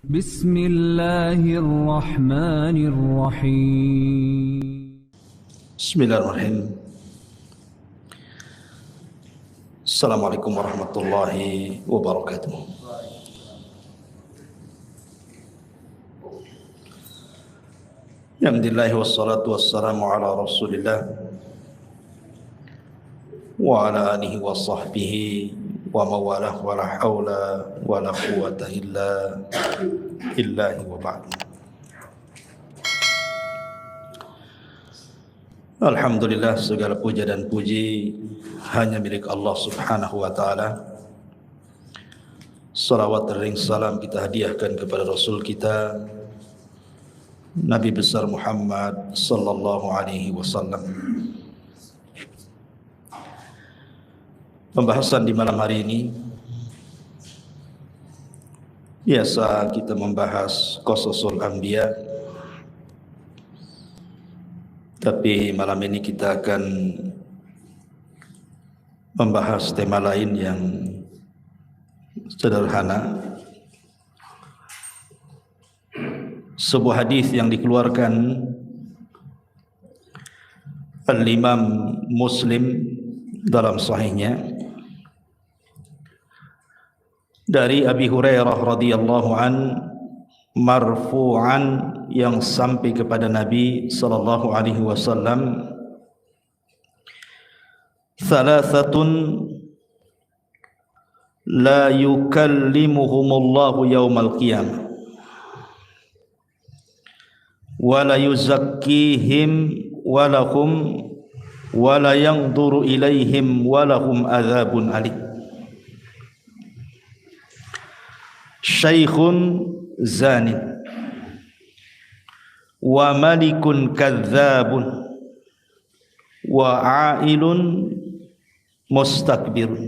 Bismillahirrahmanirrahim. Bismillahirrahmanirrahim. Assalamualaikum warahmatullahi wabarakatuh. Alhamdulillah wassalatu wassalamu ala Rasulillah wa ala alihi wa sahbihi wa mawalah wa la hawla wa la quwwata illa billahi wa ba'du. Alhamdulillah, segala puja dan puji hanya milik Allah Subhanahu wa taala. Salawat dan salam kita hadiahkan kepada Rasul kita Nabi besar Muhammad sallallahu alaihi wasallam. Pembahasan di malam hari ini biasa kita membahas Qasasul Anbiya, tapi malam ini kita akan membahas tema lain yang sederhana. Sebuah hadis yang dikeluarkan Al-Imam Muslim dalam sahihnya dari Abi Hurairah radhiyallahu an marfu'an, yang sampai kepada Nabi sallallahu alaihi wasallam, "Thalathatun la yukallimuhumullahu yaumal qiyamah wa la yuzakkihim wa lahum wa la yanzuru ilaihim wa lahum adzabun alim. Syaikhun zanin wa malikun kadzabun wa ailun mustakbirun."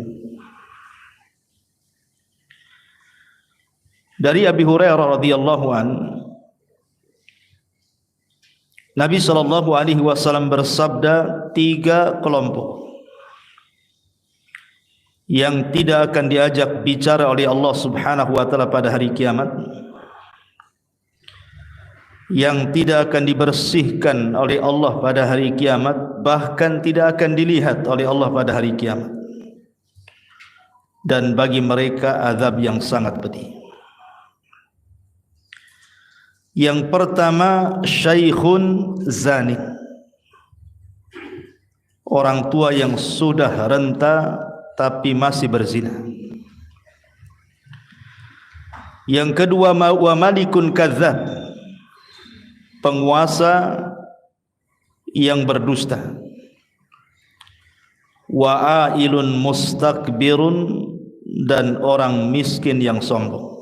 Dari Abi Hurairah radhiyallahu an, Nabi sallallahu alaihi wasallam bersabda, 3 kelompok yang tidak akan diajak bicara oleh Allah Subhanahu wa taala pada hari kiamat, yang tidak akan dibersihkan oleh Allah pada hari kiamat, bahkan tidak akan dilihat oleh Allah pada hari kiamat, dan bagi mereka azab yang sangat pedih. Yang pertama, syaikhun zani, orang tua yang sudah renta tapi masih berzina. Yang kedua, wa malikun kadzab, penguasa yang berdusta. Wa ailun mustakbirun, dan orang miskin yang sombong.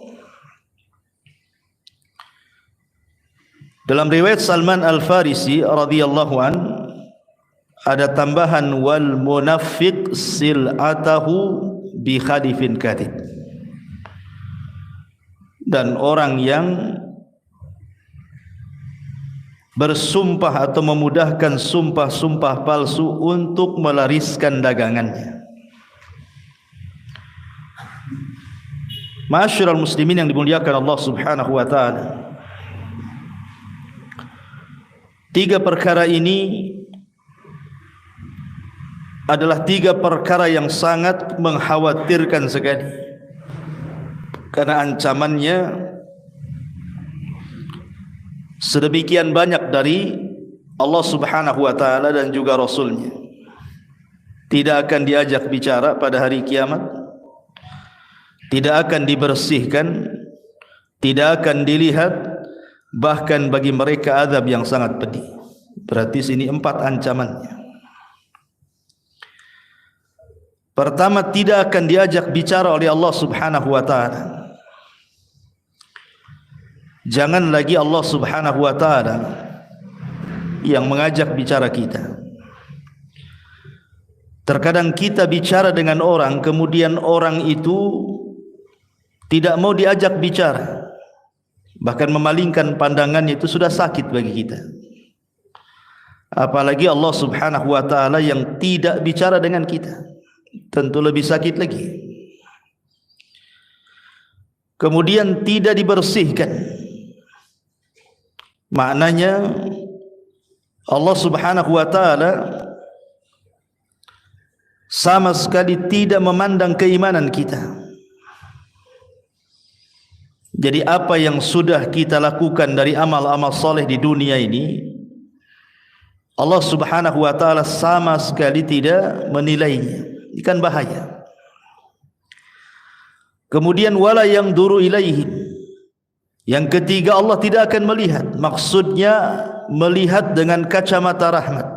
Dalam riwayat Salman Al-Farisi radhiyallahu an ada tambahan, wal munafiq sil'atahu bi khadifin kadhib, dan orang yang bersumpah atau memudahkan sumpah-sumpah palsu untuk melariskan dagangannya. Ma'asyiral muslimin yang dimuliakan Allah Subhanahu wa taala, 3 perkara ini adalah 3 perkara yang sangat mengkhawatirkan sekali, karena ancamannya sedemikian banyak dari Allah Subhanahu wa taala dan juga Rasulnya. Tidak akan diajak bicara pada hari kiamat, tidak akan dibersihkan, tidak akan dilihat, bahkan bagi mereka azab yang sangat pedih. Berarti sini 4 ancamannya. Pertama, tidak akan diajak bicara oleh Allah Subhanahu wa taala. Jangan lagi Allah Subhanahu wa taala yang mengajak bicara kita. Terkadang kita bicara dengan orang, kemudian orang itu tidak mau diajak bicara, bahkan memalingkan pandangannya, itu sudah sakit bagi kita. Apalagi Allah Subhanahu wa taala yang tidak bicara dengan kita, tentu lebih sakit lagi. kemudian tidak dibersihkan, maknanya Allah Subhanahu wa taala sama sekali tidak memandang keimanan kita. Jadi apa yang sudah kita lakukan dari amal-amal soleh di dunia ini, Allah Subhanahu wa taala sama sekali tidak menilainya. Ini kan bahaya. Kemudian wala yang duru ilaihi. Yang ketiga, Allah tidak akan melihat. Maksudnya melihat dengan kacamata rahmat.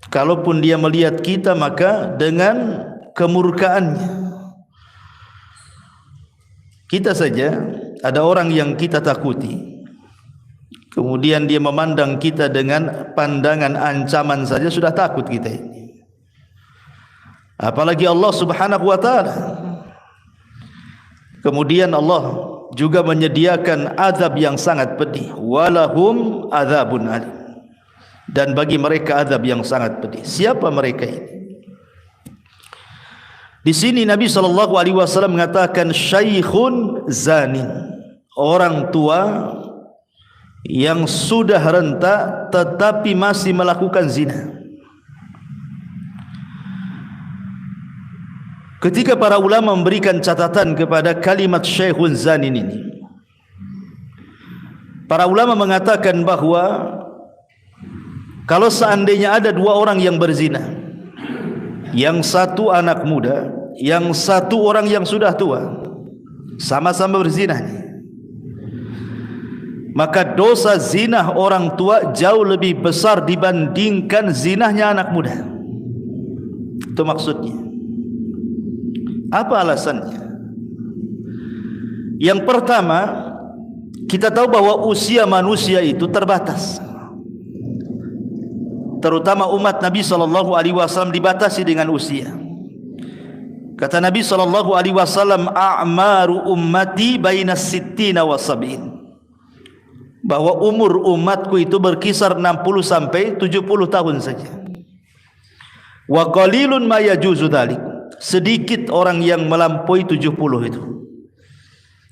Kalaupun dia melihat kita, maka dengan kemurkaannya. Kita saja ada orang yang kita takuti, kemudian dia memandang kita dengan pandangan ancaman saja sudah takut kita ini. Apalagi Allah Subhanahu wa taala. Kemudian Allah juga menyediakan azab yang sangat pedih. Walahum azabun alim. Dan bagi mereka azab yang sangat pedih. Siapa mereka ini? Di sini Nabi SAW mengatakan syaikhun zanin, orang tua yang sudah renta tetapi masih melakukan zina. Ketika para ulama memberikan catatan kepada kalimat syaikhun zanin ini, para ulama mengatakan bahwa kalau seandainya ada dua orang yang berzina, yang satu anak muda, yang satu orang yang sudah tua, sama-sama berzina, maka dosa zina orang tua jauh lebih besar dibandingkan zinahnya anak muda. Itu maksudnya. Apa alasannya? Yang pertama, kita tahu bahwa usia manusia itu terbatas. Terutama umat Nabi SAW dibatasi dengan usia. Kata Nabi SAW, a'maru ummati bainas sittina wa sab'in, bahwa umur umatku itu berkisar 60 sampai 70 tahun saja. Wa qalilun ma yajuzu dzalik, sedikit orang yang melampaui 70 itu.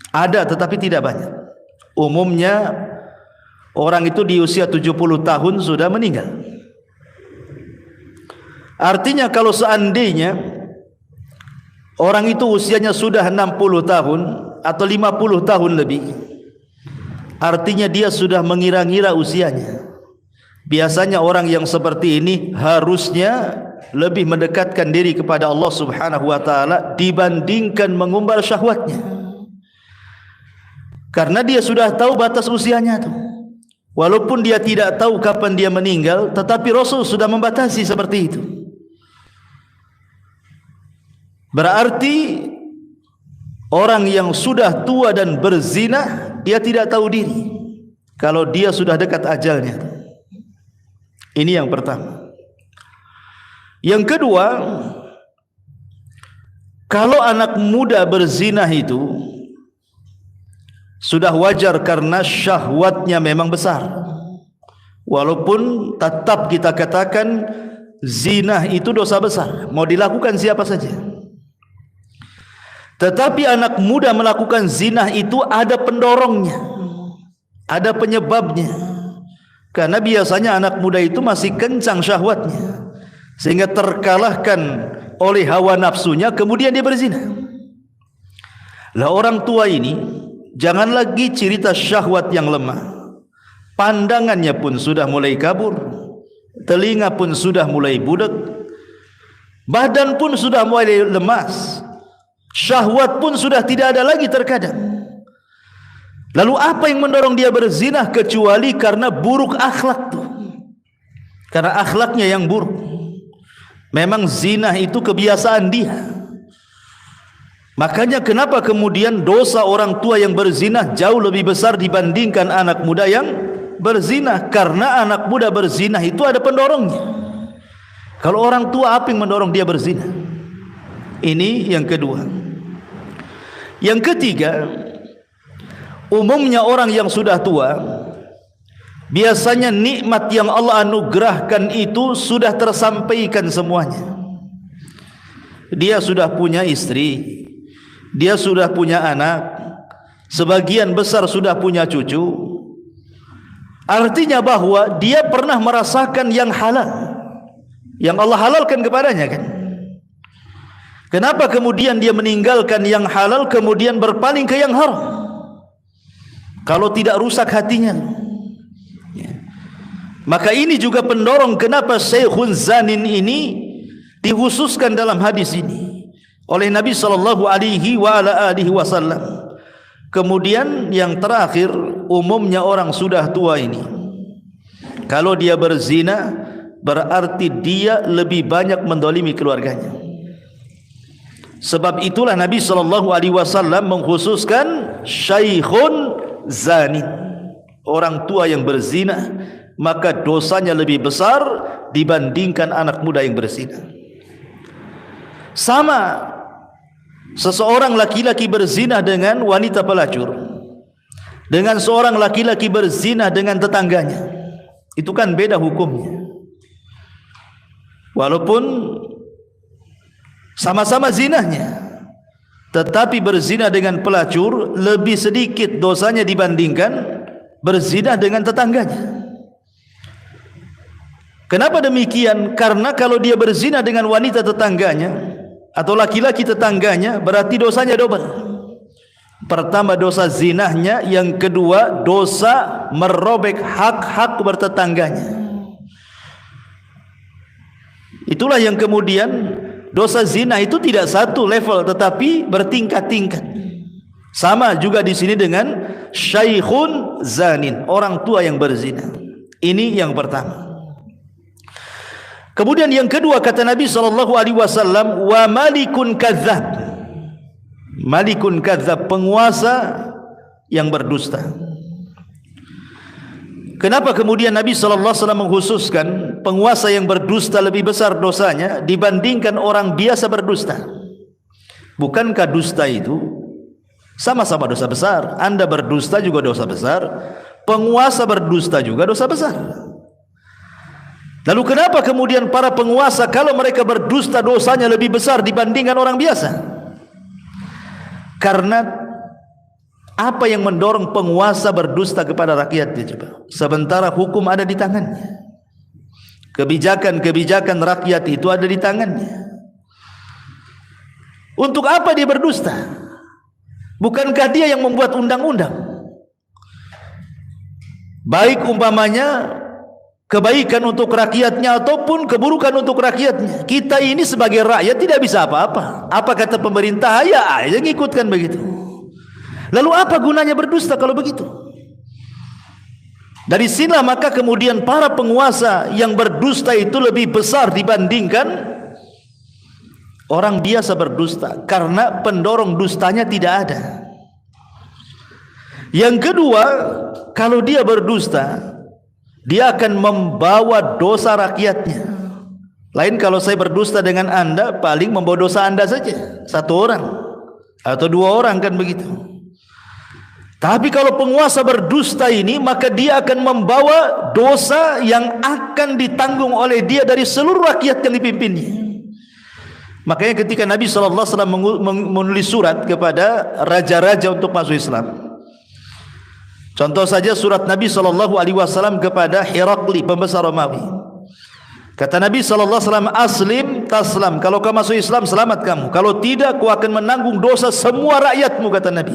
Ada tetapi tidak banyak. Umumnya orang itu di usia 70 tahun sudah meninggal. Artinya kalau seandainya orang itu usianya sudah 60 tahun atau 50 tahun lebih, artinya dia sudah mengira-ngira usianya. Biasanya orang yang seperti ini harusnya lebih mendekatkan diri kepada Allah Subhanahu wa taala dibandingkan mengumbar syahwatnya. Karena dia sudah tahu batas usianya itu. Walaupun dia tidak tahu kapan dia meninggal, tetapi Rasul sudah membatasi seperti itu. Berarti orang yang sudah tua dan berzina, dia tidak tahu diri kalau dia sudah dekat ajalnya. Ini yang pertama. Yang kedua, kalau anak muda berzina itu sudah wajar karena syahwatnya memang besar. Walaupun tetap kita katakan zina itu dosa besar, mau dilakukan siapa saja. Tetapi anak muda melakukan zina itu ada pendorongnya, ada penyebabnya. Karena biasanya anak muda itu masih kencang syahwatnya, sehingga terkalahkan oleh hawa nafsunya, kemudian dia berzina. Lah orang tua ini jangan lagi cerita syahwat yang lemah, pandangannya pun sudah mulai kabur, telinga pun sudah mulai budak, badan pun sudah mulai lemas, syahwat pun sudah tidak ada lagi terkadang. Lalu apa yang mendorong dia berzina kecuali karena buruk akhlak tuh, karena akhlaknya yang buruk. Memang zina itu kebiasaan dia. Makanya kenapa kemudian dosa orang tua yang berzina jauh lebih besar dibandingkan anak muda yang berzina? Karena anak muda berzina itu ada pendorongnya. Kalau orang tua, apa yang mendorong dia berzina? Ini yang kedua. Yang ketiga, umumnya orang yang sudah tua, biasanya nikmat yang Allah anugerahkan itu sudah tersampaikan semuanya. Dia sudah punya istri, dia sudah punya anak, sebagian besar sudah punya cucu, artinya bahwa dia pernah merasakan yang halal, yang Allah halalkan kepadanya kan. Kenapa kemudian dia meninggalkan yang halal kemudian berpaling ke yang haram? Kalau tidak rusak hatinya. Maka ini juga pendorong kenapa Syekhun Zanin ini dikhususkan dalam hadis ini oleh Nabi sallallahu alaihi wasallam. Kemudian yang terakhir, umumnya orang sudah tua ini, kalau dia berzina berarti dia lebih banyak mendolimi keluarganya. Sebab itulah Nabi sallallahu alaihi wasallam mengkhususkan Syekhun Zanin, orang tua yang berzina, maka dosanya lebih besar dibandingkan anak muda yang berzina. Sama seseorang laki-laki berzina dengan wanita pelacur, dengan seorang laki-laki berzina dengan tetangganya, itu kan beda hukumnya. Walaupun sama-sama zinahnya, tetapi berzina dengan pelacur lebih sedikit dosanya dibandingkan berzina dengan tetangganya. Kenapa demikian? Karena kalau dia berzina dengan wanita tetangganya atau laki-laki tetangganya, berarti dosanya double. Pertama dosa zinahnya, yang kedua dosa merobek hak-hak bertetangganya. Itulah yang kemudian dosa zina itu tidak satu level tetapi bertingkat-tingkat. Sama juga di sini dengan Syekhun Zanin, orang tua yang berzina. Ini yang pertama. Kemudian yang kedua kata Nabi SAW, wa malikun kadzab. Malikun kadzab, penguasa yang berdusta. Kenapa kemudian Nabi SAW mengkhususkan penguasa yang berdusta lebih besar dosanya dibandingkan orang biasa berdusta? Bukankah dusta itu sama-sama dosa besar? Anda berdusta juga dosa besar, penguasa berdusta juga dosa besar. Lalu kenapa kemudian para penguasa kalau mereka berdusta dosanya lebih besar dibandingkan orang biasa? Karena apa yang mendorong penguasa berdusta kepada rakyatnya coba? Sementara hukum ada di tangannya, kebijakan-kebijakan rakyat itu ada di tangannya. Untuk apa dia berdusta? Bukankah dia yang membuat undang-undang? Baik umpamanya kebaikan untuk rakyatnya ataupun keburukan untuk rakyatnya. Kita ini sebagai rakyat tidak bisa apa-apa. Apa kata pemerintah, ya aja ngikutkan begitu. Lalu apa gunanya berdusta kalau begitu? Dari sinilah maka kemudian para penguasa yang berdusta itu lebih besar dibandingkan orang biasa berdusta, karena pendorong dustanya tidak ada. Yang kedua, kalau dia berdusta, dia akan membawa dosa rakyatnya. Lain kalau saya berdusta dengan Anda, paling membawa dosa Anda saja, satu orang atau dua orang kan begitu. Tapi kalau penguasa berdusta ini, maka dia akan membawa dosa yang akan ditanggung oleh dia dari seluruh rakyat yang dipimpinnya. Makanya ketika Nabi SAW menulis surat kepada raja-raja untuk masuk Islam, contoh saja surat Nabi SAW kepada Herakli, pembesar Romawi. Kata Nabi SAW, aslim taslam, kalau kamu masuk Islam selamat kamu, kalau tidak kau akan menanggung dosa semua rakyatmu, kata Nabi.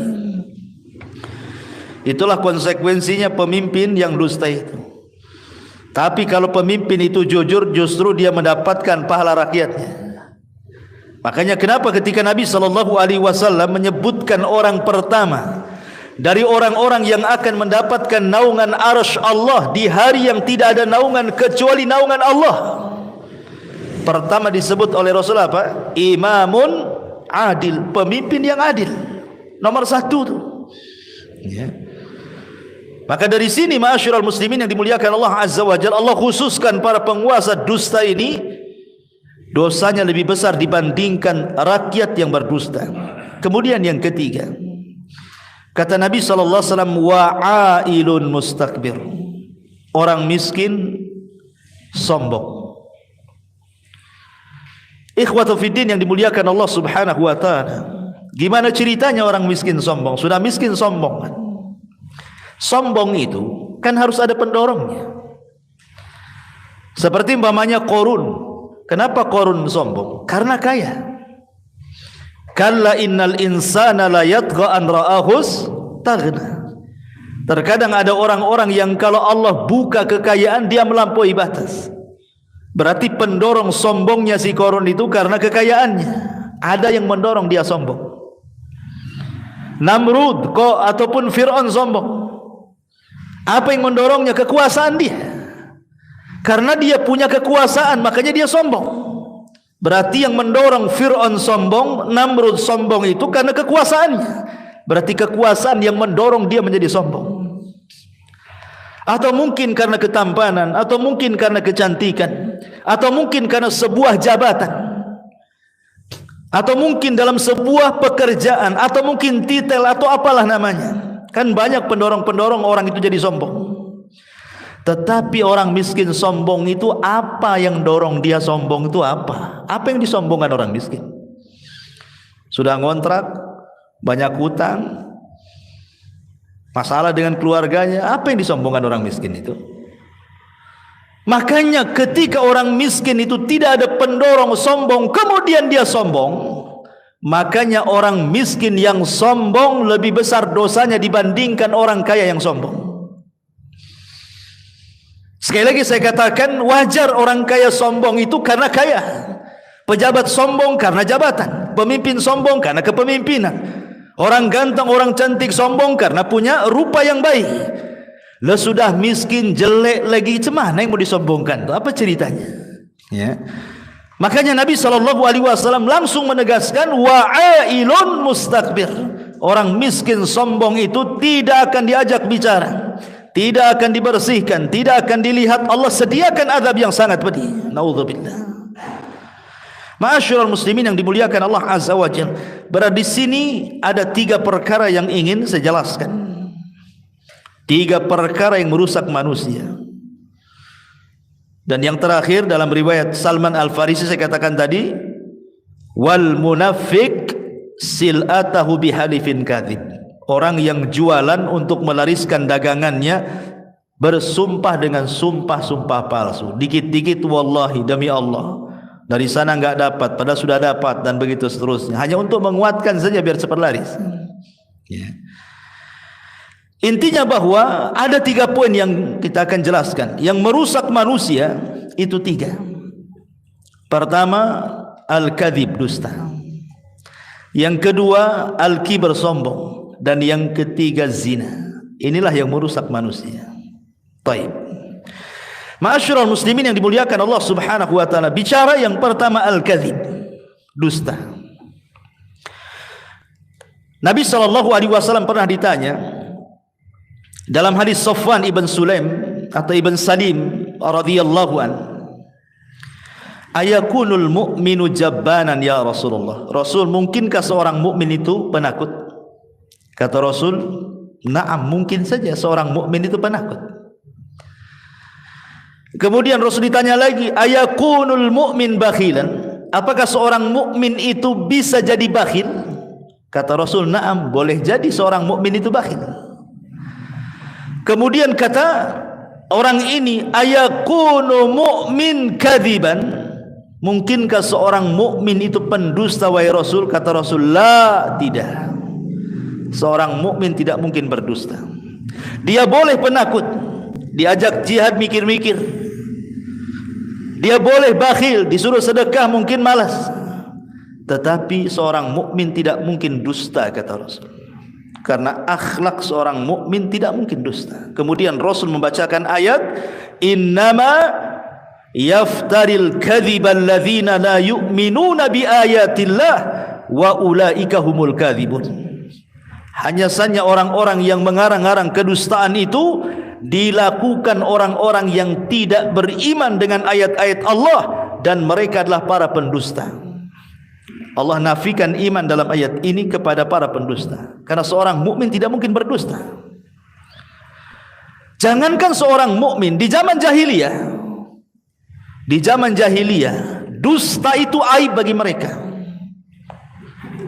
Itulah konsekuensinya pemimpin yang dusta itu. Tapi kalau pemimpin itu jujur, justru dia mendapatkan pahala rakyatnya. Makanya kenapa ketika Nabi SAW menyebutkan orang pertama dari orang-orang yang akan mendapatkan naungan arsy Allah di hari yang tidak ada naungan kecuali naungan Allah, pertama disebut oleh Rasul apa? Imamun adil, pemimpin yang adil, nomor satu tuh. Ya. Maka dari sini ma'asyiral muslimin yang dimuliakan Allah Azza wa Jalla, Allah khususkan para penguasa dusta ini dosanya lebih besar dibandingkan rakyat yang berdusta. Kemudian yang ketiga, kata Nabi SAW, wa'ailun mustakbir, orang miskin sombong. Ikhwatu fiddin yang dimuliakan Allah Subhanahu wa ta'ala, Gimana ceritanya orang miskin sombong? Sudah miskin sombong kan? Sombong itu kan harus ada pendorongnya. Seperti umpamanya Qarun. Kenapa Qarun sombong? Karena kaya. Kalla innal insana la yatgha an ra'ahus taghna. Terkadang ada orang-orang yang kalau Allah buka kekayaan dia melampaui batas. Berarti pendorong sombongnya si Qarun itu karena kekayaannya. Ada yang mendorong dia sombong. Namrud ataupun Fir'aun sombong. Apa yang mendorongnya? Kekuasaan dia. Karena dia punya kekuasaan, makanya dia sombong. Berarti yang mendorong Fir'aun sombong, Namrud sombong itu karena kekuasaannya. Berarti kekuasaan yang mendorong dia menjadi sombong. Atau mungkin karena ketampanan, atau mungkin karena kecantikan, atau mungkin karena sebuah jabatan, atau mungkin dalam sebuah pekerjaan, atau mungkin titel, atau apalah namanya. Kan banyak pendorong-pendorong orang itu jadi sombong. Tetapi orang miskin sombong itu apa yang dorong dia sombong itu apa? Apa yang disombongkan orang miskin? Sudah ngontrak, banyak hutang, masalah dengan keluarganya, apa yang disombongkan orang miskin itu? Makanya ketika orang miskin itu tidak ada pendorong sombong, kemudian dia sombong, makanya orang miskin yang sombong lebih besar dosanya dibandingkan orang kaya yang sombong. Sekali lagi saya katakan, wajar orang kaya sombong itu karena kaya, pejabat sombong karena jabatan, pemimpin sombong karena kepemimpinan, orang ganteng, orang cantik sombong karena punya rupa yang baik. Lah sudah miskin, jelek lagi, cemana yang mau disombongkan? Apa ceritanya? Ya. Makanya Nabi SAW langsung menegaskan, wa'ailun mustakbir. Orang miskin sombong itu tidak akan diajak bicara, tidak akan dibersihkan, tidak akan dilihat. Allah sediakan azab yang sangat pedih. Naudzubillah. Ma'asyiral muslimin yang dimuliakan Allah Azza wa Jalla. Berada di sini ada 3 perkara yang ingin saya jelaskan. 3 perkara yang merusak manusia. Dan yang terakhir dalam riwayat Salman Al-Farisi saya katakan tadi, wal munafiq sil'atahu bihalifin kadzib. Orang yang jualan untuk melariskan dagangannya bersumpah dengan sumpah-sumpah palsu. Dikit-dikit wallahi demi Allah, dari sana enggak dapat, padahal sudah dapat, dan begitu seterusnya. Hanya untuk menguatkan saja biar cepat laris. Ya. Intinya bahwa ada 3 poin yang kita akan jelaskan yang merusak manusia itu 3. Pertama, al-kadzib, dusta. Yang kedua, al-kibr, sombong. Dan yang ketiga, zina. Inilah yang merusak manusia. Baik. Ma'asyiral muslimin yang dimuliakan Allah Subhanahu wa taala, bicara yang pertama al-kadzib, dusta. Nabi SAW pernah ditanya dalam hadis Safwan ibn Sulaim atau ibn Salim radhiyallahu an, ayakunul mu'minu jabbanan ya Rasulullah? Rasul, mungkinkah seorang mukmin itu penakut? Kata Rasul, na'am, mungkin saja seorang mukmin itu penakut. Kemudian Rasul ditanya lagi, ayakunul mu'min bakhilan? Apakah seorang mukmin itu bisa jadi bakhil? Kata Rasul, na'am, boleh jadi seorang mukmin itu bakhil. Kemudian kata orang ini, ayakunu mu'min kadziban? Mungkinkah seorang mukmin itu pendusta wahai Rasul? Kata Rasul, la, tidak. Seorang mukmin tidak mungkin berdusta. Dia boleh penakut, diajak jihad mikir-mikir. Dia boleh bakhil, disuruh sedekah mungkin malas. Tetapi seorang mukmin tidak mungkin dusta, kata Rasul. Karena akhlak seorang mukmin tidak mungkin dusta. Kemudian Rasul membacakan ayat, innama yaftaril kadhiba alladzina la yu'minuna bi ayatillah wa ulaika humul kadzibun. Hanya saja orang-orang yang mengarang-arang kedustaan itu dilakukan orang-orang yang tidak beriman dengan ayat-ayat Allah, dan mereka adalah para pendusta. Allah nafikan iman dalam ayat ini kepada para pendusta, karena seorang mukmin tidak mungkin berdusta. Jangankan seorang mukmin, di zaman jahiliyah, dusta itu aib bagi mereka.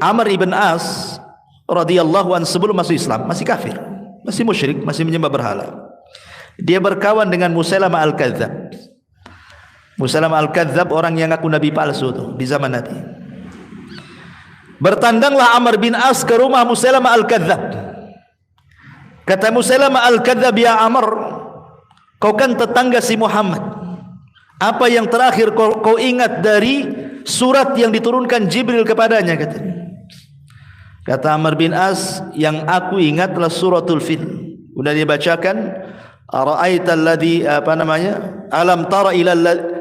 Amr ibn As radhiyallahu anhu sebelum masuk Islam masih kafir, masih musyrik, masih menyembah berhala. Dia berkawan dengan Musailamah al-Kadzdzab. Musailamah al-Kadzdzab orang yang ngaku nabi palsu tuh di zaman Nabi. Bertandanglah Amr bin As ke rumah Musailamah al-Kadzdzab. Kata Musailamah al-Kadzdzab, ya Amr, kau kan tetangga si Muhammad. Apa yang terakhir kau ingat dari surat yang diturunkan Jibril kepadanya? Kata Amr bin As, yang aku ingat adalah suratul Fil. Udah dia bacakan, ara'aita alladhi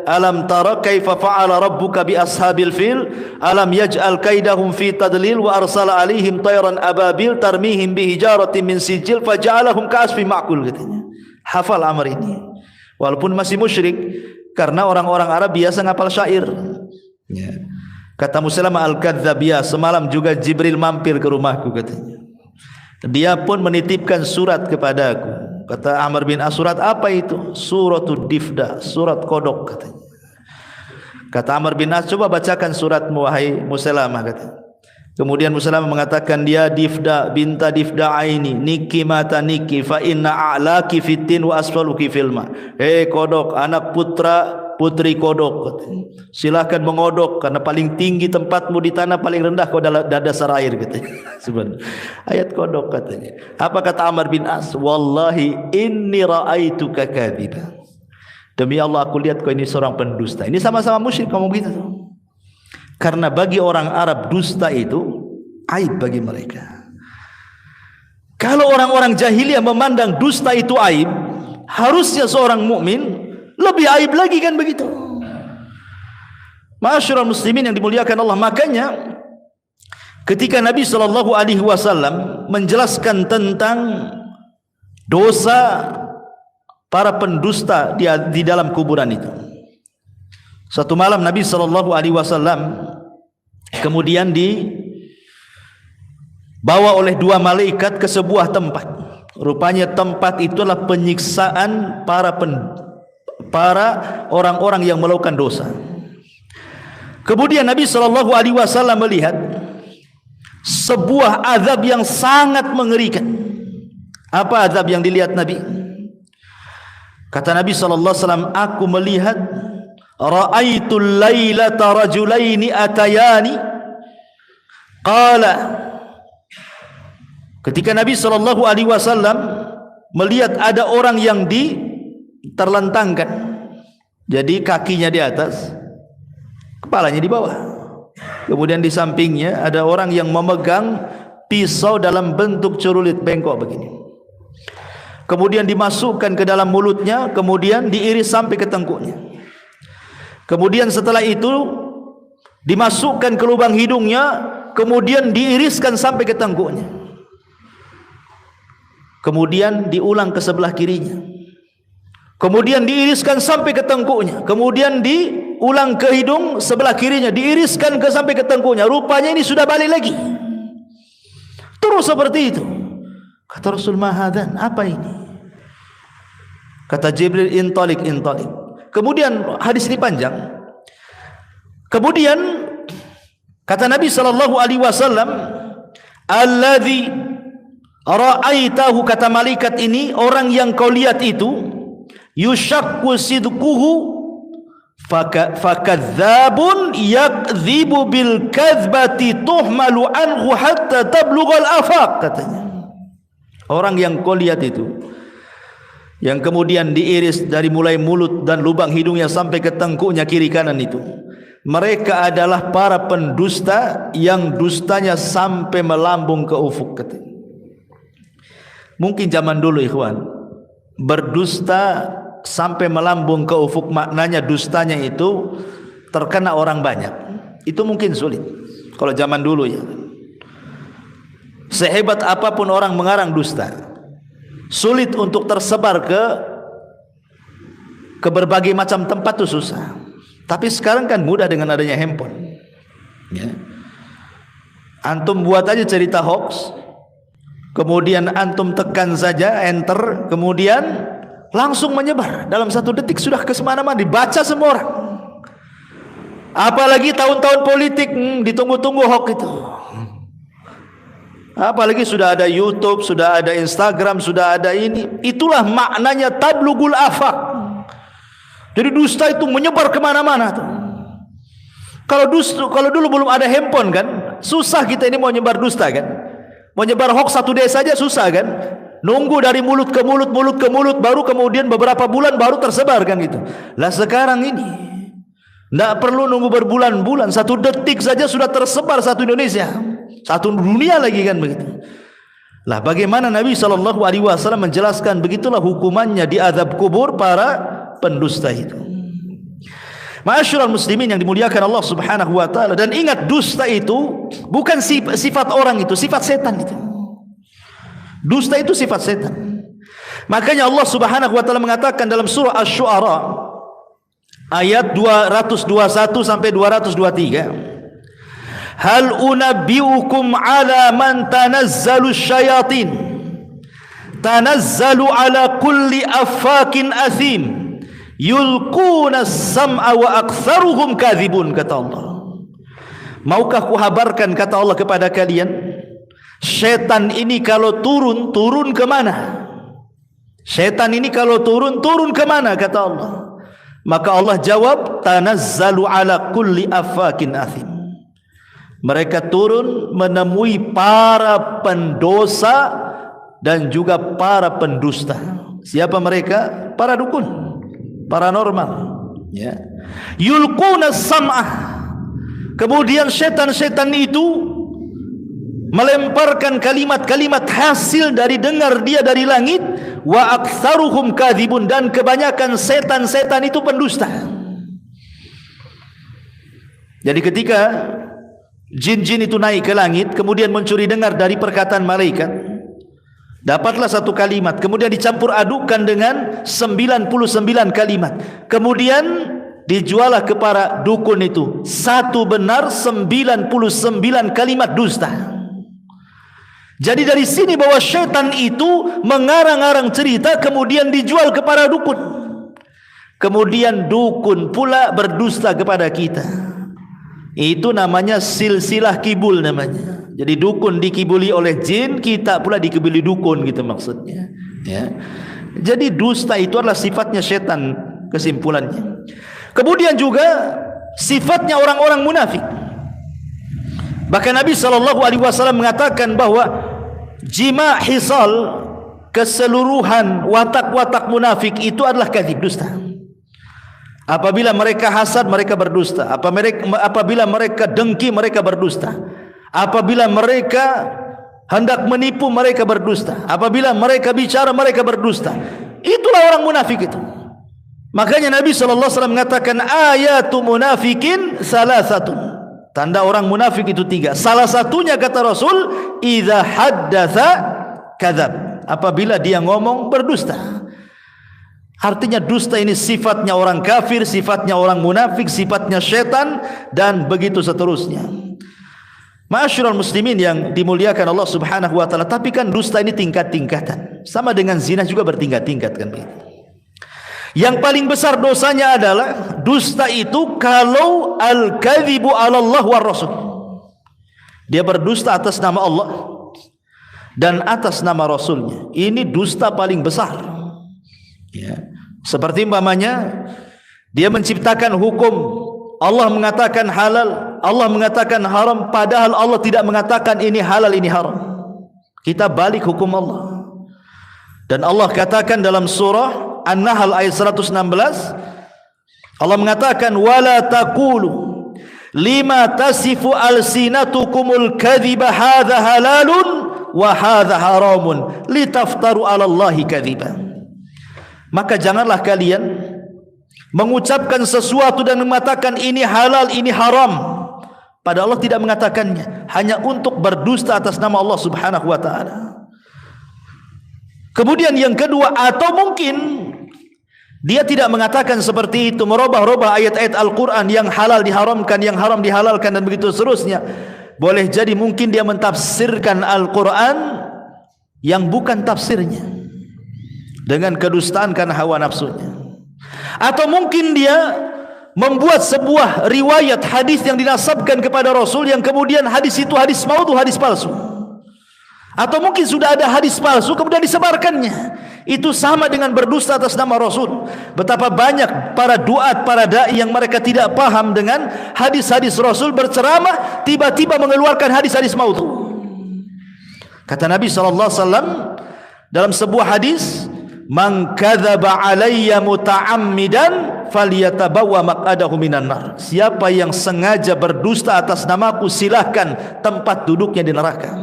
alam tara kaifa fa'ala rabbuka bi ashabil fil alam yaj'al kaidahum fi tadlil wa arsala alaihim tayran ababil tarmihim bi hijaratin min sijil faja'alahum ka'asfin ma'kul, katanya. Hafal Amr ini walaupun masih musyrik, karena orang-orang Arab biasa ngapal syair. Ya. Kata Musailamah al-Kadzdzab, ya semalam juga Jibril mampir ke rumahku, katanya. Dia pun menitipkan surat kepadaku. Kata Amr bin As, surat apa itu? Suratul Difda, surat kodok, katanya. Kata Amr bin As, coba bacakan suratmu wahai Musailamah, katanya. Kemudian Musailamah mengatakan, dia Difda binta Difda aini niki mata niki fa inna a'laki fitin wa asfaluki filma. Hei kodok, anak putri kodok, silakan mengodok karena paling tinggi tempatmu di tanah, paling rendah kau dasar air, katanya. Sebenarnya ayat kodok, katanya. Apa kata Amr bin As? Wallahi inni ra'aituka kadziba. Demi Allah aku lihat kau ini seorang pendusta. Ini sama-sama musyrik ngomong gitu. Karena bagi orang Arab dusta itu aib bagi mereka. Kalau orang-orang jahiliyah memandang dusta itu aib, harusnya seorang mukmin lebih aib lagi, kan begitu. Ma'asyiral muslimin yang dimuliakan Allah, makanya ketika Nabi SAW menjelaskan tentang dosa para pendusta di dalam kuburan itu, satu malam Nabi SAW kemudian dibawa oleh dua malaikat ke sebuah tempat. Rupanya tempat itu adalah penyiksaan para orang-orang yang melakukan dosa. Kemudian Nabi SAW melihat sebuah azab yang sangat mengerikan. Apa azab yang dilihat Nabi? Kata Nabi SAW, aku melihat ra'aitul lailata rajulaini atayani qala. Ketika Nabi SAW melihat ada orang yang terlentangkan, jadi kakinya di atas, kepalanya di bawah. Kemudian di sampingnya ada orang yang memegang pisau dalam bentuk celurit bengkok begini. Kemudian dimasukkan ke dalam mulutnya, kemudian diiris sampai ke tengkuknya. Kemudian setelah itu dimasukkan ke lubang hidungnya, kemudian diiriskan sampai ke tengkuknya. Kemudian diulang ke sebelah kirinya. Kemudian diiriskan sampai ke tengkuknya. Kemudian diulang ke hidung sebelah kirinya, diiriskan sampai ke tengkuknya. Rupanya ini sudah balik lagi. Terus seperti itu. Kata Rasul, mahadan, apa ini? Kata Jibril, intalik. Kemudian hadis ini panjang. Kemudian kata Nabi SAW, alladzi ra'aitahu, kata malaikat ini, orang yang kau lihat itu, yushakku sidquhu fakadzabun yakdzibu bil kadzbati tuhmalu anhu hatta tablughal afaq, katanya. Orang yang kau lihat itu, yang kemudian diiris dari mulai mulut dan lubang hidungnya sampai ke tengkuknya kiri kanan itu, mereka adalah para pendusta yang dustanya sampai melambung ke ufuk, katanya. Mungkin zaman dulu ikhwan, berdusta sampai melambung ke ufuk, maknanya dustanya itu terkena orang banyak. Itu mungkin sulit kalau zaman dulu, ya. Sehebat apapun orang mengarang dusta, sulit untuk tersebar ke berbagai macam tempat, itu susah. Tapi sekarang kan mudah dengan adanya handphone, ya. Antum buat aja cerita hoax, kemudian antum tekan saja enter, kemudian langsung menyebar dalam 1 detik, sudah ke semana-mana, dibaca semua orang. Apalagi tahun-tahun politik, ditunggu-tunggu hoax itu. Apalagi sudah ada YouTube, sudah ada Instagram, sudah ada ini. Itulah maknanya tablugul afaq. Jadi dusta itu menyebar kemana-mana tuh. Kalau dulu belum ada handphone kan, susah kita ini mau nyebar dusta kan. Mau nyebar hoax satu desa saja susah kan. Nunggu dari mulut ke mulut, baru kemudian beberapa bulan baru tersebar kan gitu. Lah sekarang ini tidak perlu nunggu berbulan-bulan, 1 detik saja sudah tersebar satu Indonesia, satu dunia lagi kan begitu. Lah bagaimana Nabi SAW menjelaskan begitulah hukumannya di azab kubur para pendusta itu. Ma'asyiral muslimin yang dimuliakan Allah Subhanahu wa taala, dan ingat dusta itu bukan sifat orang, itu sifat setan itu. Dusta itu sifat setan. Makanya Allah Subhanahu wa taala mengatakan dalam surah Asy-Syu'ara ayat 221 sampai 223, hal unabbiukum ala man tanazzalu syayatin tanazzalu ala kulli affakin athim yulquna as-sam'a wa aktsaruhum kadzibun, kata Allah. Maukah kuhabarkan, kata Allah, kepada kalian, setan ini kalau turun ke mana? Setan ini kalau turun ke mana, kata Allah. Maka Allah jawab, tanazzalu ala kulli affakin athim. Mereka turun menemui para pendosa dan juga para pendusta. Siapa mereka? Para dukun, paranormal, ya. Yulquna sam'ah. Kemudian setan-setan itu melemparkan kalimat-kalimat hasil dari dengar dia dari langit. Wa aktsaruhum kadzibun, dan kebanyakan setan-setan itu pendusta. Jadi ketika jin-jin itu naik ke langit, kemudian mencuri dengar dari perkataan malaikat, dapatlah satu kalimat, kemudian dicampur adukan dengan 99 kalimat, kemudian dijualah kepada dukun itu, satu benar 99 kalimat dusta. Jadi dari sini bahwa syaitan itu mengarang-arang cerita kemudian dijual kepada dukun. Kemudian dukun pula berdusta kepada kita. Itu namanya silsilah kibul namanya. Jadi dukun dikibuli oleh jin, kita pula dikibuli dukun gitu maksudnya, ya. Jadi dusta itu adalah sifatnya syaitan, kesimpulannya. Kemudian juga sifatnya orang-orang munafik. Bahkan Nabi SAW mengatakan bahwa jima' hisal, keseluruhan watak-watak munafik itu adalah kadzib, dusta. Apabila mereka hasad, mereka berdusta. Apabila mereka dengki, mereka berdusta. Apabila mereka hendak menipu, mereka berdusta. Apabila mereka bicara, mereka berdusta. Itulah orang munafik itu. Makanya Nabi SAW mengatakan ayatu munafikin salasatun. Tanda orang munafik itu 3. Salah satunya, kata Rasul, idza haddatsa kadzab. Apabila dia ngomong, berdusta. Artinya dusta ini sifatnya orang kafir, sifatnya orang munafik, sifatnya syaitan, dan begitu seterusnya. Ma'asyiral muslimin yang dimuliakan Allah Subhanahu wa taala, tapi kan dusta ini tingkat-tingkatan. Sama dengan zina juga bertingkat-tingkat kan begitu. Yang paling besar dosanya adalah dusta itu kalau al-kadzibu 'ala Allah wa Rasul. Dia berdusta atas nama Allah dan atas nama Rasulnya. Ini dusta paling besar. Ya. Seperti umpamanya dia menciptakan hukum, Allah mengatakan halal, Allah mengatakan haram, padahal Allah tidak mengatakan ini halal, ini haram. Kita balik hukum Allah. Dan Allah katakan dalam surah An-Nahl ayat 116, Allah mengatakan wala taqulu lima tasifu alsinatukumul kadhiba hadza halalun wa hadza haramun litaftaru 'ala Allahi kadhiba. Maka janganlah kalian mengucapkan sesuatu dan mengatakan ini halal, ini haram, padahal Allah tidak mengatakannya, hanya untuk berdusta atas nama Allah Subhanahu wa taala. Kemudian yang kedua, atau mungkin dia tidak mengatakan seperti itu, merubah-rubah ayat-ayat Al-Quran, yang halal diharamkan, yang haram dihalalkan, dan begitu seterusnya. Boleh jadi mungkin dia mentafsirkan Al-Quran yang bukan tafsirnya dengan kedustaan karena hawa nafsunya. Atau mungkin dia membuat sebuah riwayat hadis yang dinasabkan kepada Rasul, yang kemudian hadis itu hadis maudhu, hadis palsu. Atau mungkin sudah ada hadis palsu kemudian disebarkannya. Itu sama dengan berdusta atas nama Rasul. Betapa banyak para duat, para dai yang mereka tidak paham dengan hadis-hadis Rasul, berceramah tiba-tiba mengeluarkan hadis-hadis maudhu. Kata Nabi SAW dalam sebuah hadis, "Man kadzaba alayya muta'ammidan falyatabawwa maq'adahu minan nar." Siapa yang sengaja berdusta atas namaku, silahkan tempat duduknya di neraka.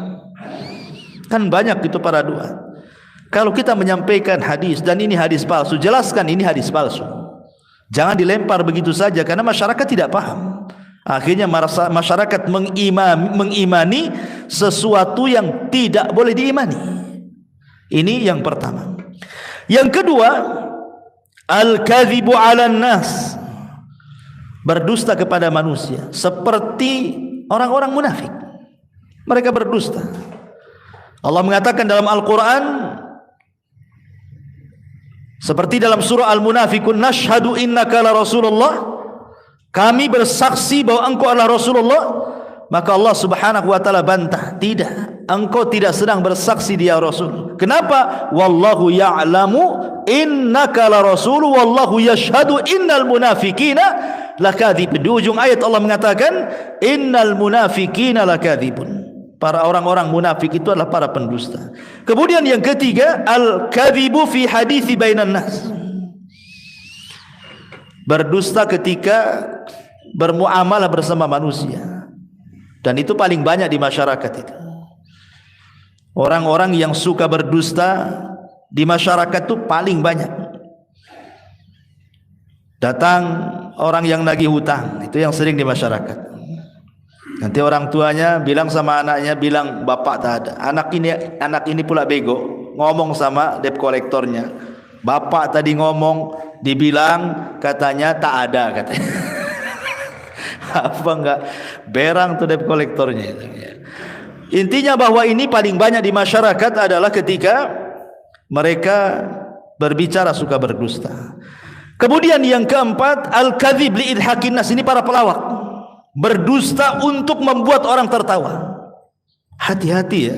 Kan banyak itu para duat. Kalau kita menyampaikan hadis dan ini hadis palsu, jelaskan ini hadis palsu. Jangan dilempar begitu saja karena masyarakat tidak paham. Akhirnya masyarakat mengimani sesuatu yang tidak boleh diimani. Ini yang pertama. Yang kedua, al-kadhibu 'alan nas. Berdusta kepada manusia seperti orang-orang munafik. Mereka berdusta. Allah mengatakan dalam Al-Quran seperti dalam surah Al-Munafikun, "Nashhadu innaka la Rasulullah." Kami bersaksi bahwa engkau adalah Rasulullah. Maka Allah Subhanahu wa taala bantah, tidak, engkau tidak sedang bersaksi dia Rasul. Kenapa? Wallahu ya'lamu innaka la Rasul wallahu yashhadu innal munafiqina lakadzib. Di ujung ayat Allah mengatakan innal munafiqina lakadzibun. Para orang-orang munafik itu adalah para pendusta. Kemudian yang ketiga, al-kadhibu fi hadithi bainan nas. Berdusta ketika bermuamalah bersama manusia. Dan itu paling banyak di masyarakat itu. Orang-orang yang suka berdusta di masyarakat itu paling banyak. Datang orang yang nagih hutang, itu yang sering di masyarakat. Nanti orang tuanya bilang sama anaknya, bilang bapak tak ada. Anak ini pula bego, ngomong sama debt kolektornya, bapak tadi ngomong, dibilang katanya tak ada katanya. Apa enggak berang tuh debt kolektornya itu. Intinya bahwa ini paling banyak di masyarakat adalah ketika mereka berbicara suka berdusta. Kemudian yang keempat, al-kadzib li idhakin nas. Ini para pelawak. Berdusta untuk membuat orang tertawa. Hati-hati ya.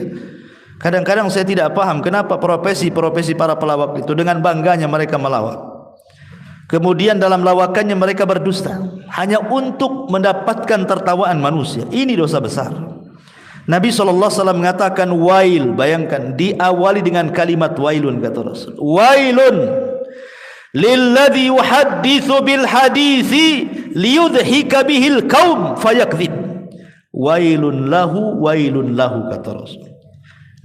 Kadang-kadang saya tidak paham kenapa profesi-profesi para pelawak itu dengan bangganya mereka melawak. Kemudian dalam lawakannya mereka berdusta hanya untuk mendapatkan tertawaan manusia. Ini dosa besar. Nabi SAW mengatakan wail. Bayangkan diawali dengan kalimat wailun, kata Rasul. Wailun lilladzi yuhadditsu bil hadithi liyudhika bihil qaum fayakdzib. Wailun lahu kata Rasul.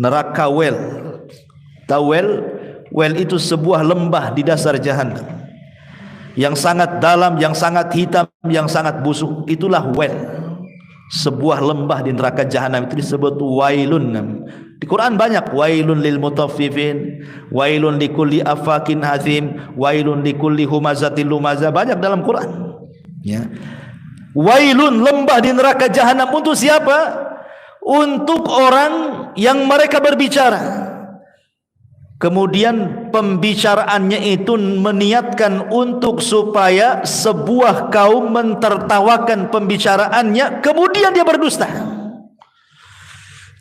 Neraka wel. Tahu wel? Wel itu sebuah lembah di dasar jahanam yang sangat dalam, yang sangat hitam, yang sangat busuk. Itulah wel. Sebuah lembah di neraka jahanam itu disebut wailun. Di Quran banyak, wailun lil mutaffifin, wailun likulli afakin hazim, wailun likulli humazatil lumaza. Banyak dalam Quran. Ya. Wailun, lembah di neraka jahanam untuk siapa? Untuk orang yang mereka berbicara. Kemudian pembicaraannya itu meniatkan untuk supaya sebuah kaum mentertawakan pembicaraannya, kemudian dia berdusta.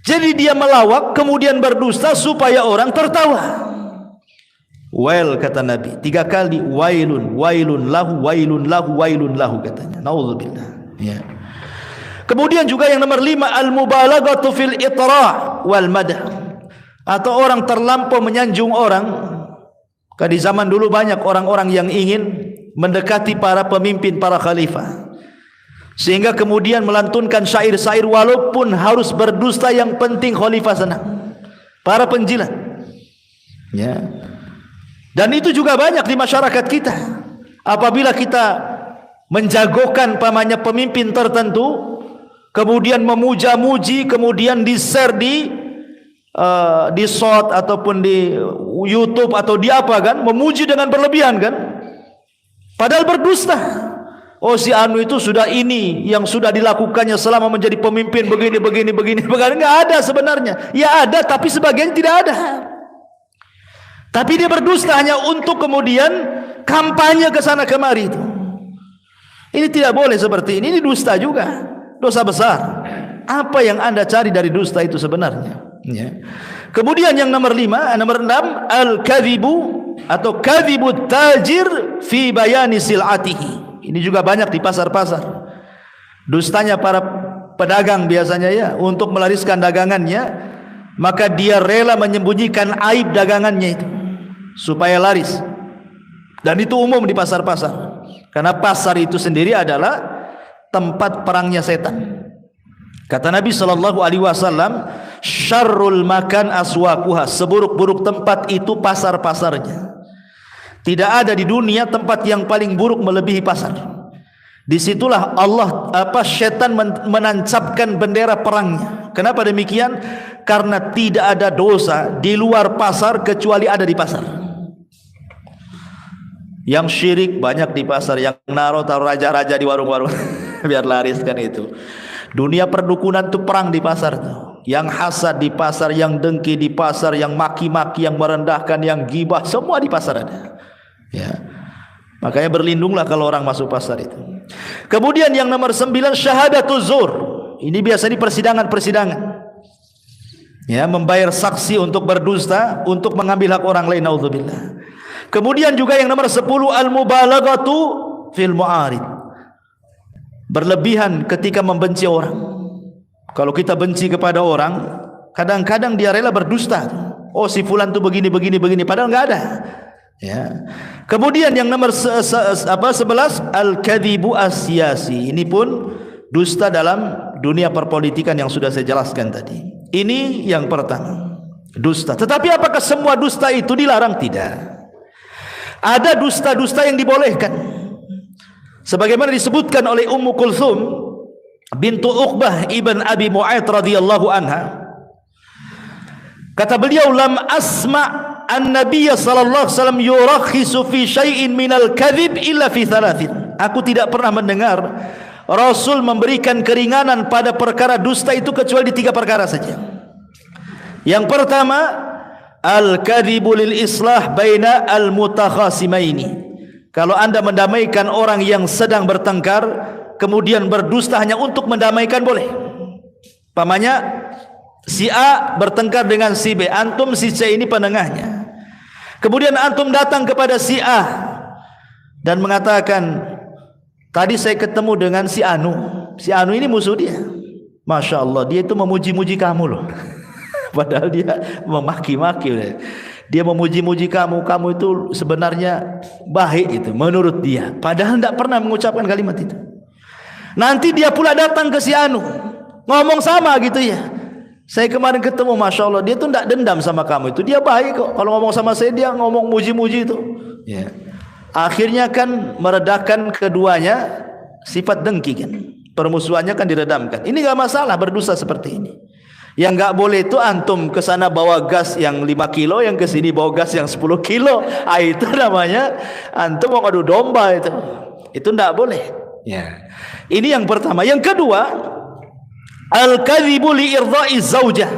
Jadi dia melawak kemudian berdusta supaya orang tertawa. Well, kata Nabi 3 kali, wailun lahu katanya. Nauzubillah. Ya. Kemudian juga yang nomor 5, al-mubalaghatu fil itra' wal madah. Atau orang terlampau menyanjung orang. Karena di zaman dulu banyak orang-orang yang ingin mendekati para pemimpin, para khalifah, sehingga kemudian melantunkan syair-syair walaupun harus berdusta, yang penting khalifah senang, para penjilat. Ya. Dan itu juga banyak di masyarakat kita. Apabila kita menjagokan pamannya pemimpin tertentu, kemudian memuja-muji, kemudian di-share di shot ataupun di YouTube atau di apa kan, memuji dengan berlebihan kan, padahal berdusta. Oh, si anu itu sudah ini yang sudah dilakukannya selama menjadi pemimpin begini. Enggak ada sebenarnya. Ya ada, tapi sebagian tidak ada. Tapi dia berdusta hanya untuk kemudian kampanye ke sana kemari itu. Ini tidak boleh seperti ini. Ini dusta juga, dosa besar. Apa yang Anda cari dari dusta itu sebenarnya? Ya. Kemudian yang nomor 6 al-kadhibu atau kadhibut tajir fi bayani sil'atihi. Ini juga banyak di pasar-pasar. Dustanya para pedagang biasanya ya untuk melariskan dagangannya, maka dia rela menyembunyikan aib dagangannya itu supaya laris. Dan itu umum di pasar-pasar. Karena pasar itu sendiri adalah tempat perangnya setan. Kata Nabi SAW, syarrul makan aswaquha, seburuk-buruk tempat itu pasar-pasarnya. Tidak ada di dunia tempat yang paling buruk melebihi pasar. Disitulah syaitan menancapkan bendera perangnya. Kenapa demikian? Karena tidak ada dosa di luar pasar kecuali ada di pasar. Yang syirik banyak di pasar, yang taruh raja-raja di warung-warung biar laris kan itu. Dunia perdukunan itu perang di pasar tuh. Yang hasad di pasar, yang dengki di pasar, yang maki-maki, yang merendahkan, yang gibah, semua di pasar ada. Ya. Makanya berlindunglah kalau orang masuk pasar itu. Kemudian yang nomor 9 syahadatuz zur. Ini biasa di persidangan-persidangan. Ya, membayar saksi untuk berdusta, untuk mengambil hak orang lain, naudzubillah. Kemudian juga yang nomor 10 al-mubalaghatu fil mu'arid. Berlebihan ketika membenci orang. Kalau kita benci kepada orang, kadang-kadang dia rela berdusta. Oh, si fulan tuh begini padahal enggak ada. Ya. Kemudian yang nomor 11 al-kadhibu as-siyasi. Ini pun dusta dalam dunia perpolitikan yang sudah saya jelaskan tadi. Ini yang pertama, dusta. Tetapi apakah semua dusta itu dilarang? Tidak. Ada dusta-dusta yang dibolehkan. Sebagaimana disebutkan oleh Ummu Kulthum bintu Uqbah ibn Abi Mu'ayth radhiyallahu anha. Kata beliau, lam asma' an-nabiy sallallahu alaihi wasallam yurakhisu fi syai'in minal kadhib illa fi thalathin. Aku tidak pernah mendengar Rasul memberikan keringanan pada perkara dusta itu kecuali di 3 perkara saja. Yang pertama, al-kadhibu lil islah baina al-mutakhasimaini. Kalau anda mendamaikan orang yang sedang bertengkar, kemudian berdusta hanya untuk mendamaikan, boleh. Pamannya si A bertengkar dengan si B, antum si C ini penengahnya. Kemudian antum datang kepada si A dan mengatakan, tadi saya ketemu dengan si Anu. Si Anu ini musuh dia. Masya Allah, dia itu memuji-muji kamu loh. Padahal dia memaki-maki. Dia memuji-muji kamu itu sebenarnya baik itu menurut dia. Padahal tidak pernah mengucapkan kalimat itu. Nanti dia pula datang ke si Anu, ngomong sama gitu ya. Saya kemarin ketemu, Masya Allah, dia tuh tidak dendam sama kamu itu. Dia baik kok. Kalau ngomong sama saya, dia ngomong muji-muji itu. Ya. Akhirnya kan meredakan keduanya sifat dengki kan. Permusuhannya kan diredamkan. Ini gak masalah berdusta seperti ini. Yang enggak boleh itu antum ke sana bawa gas yang 5 kilo, yang ke sini bawa gas yang 10 kilo. Itu namanya antum mau ngadu domba itu. Itu enggak boleh. Ya. Ini yang pertama. Yang kedua, al-kadhibu li irdha'i zaujah.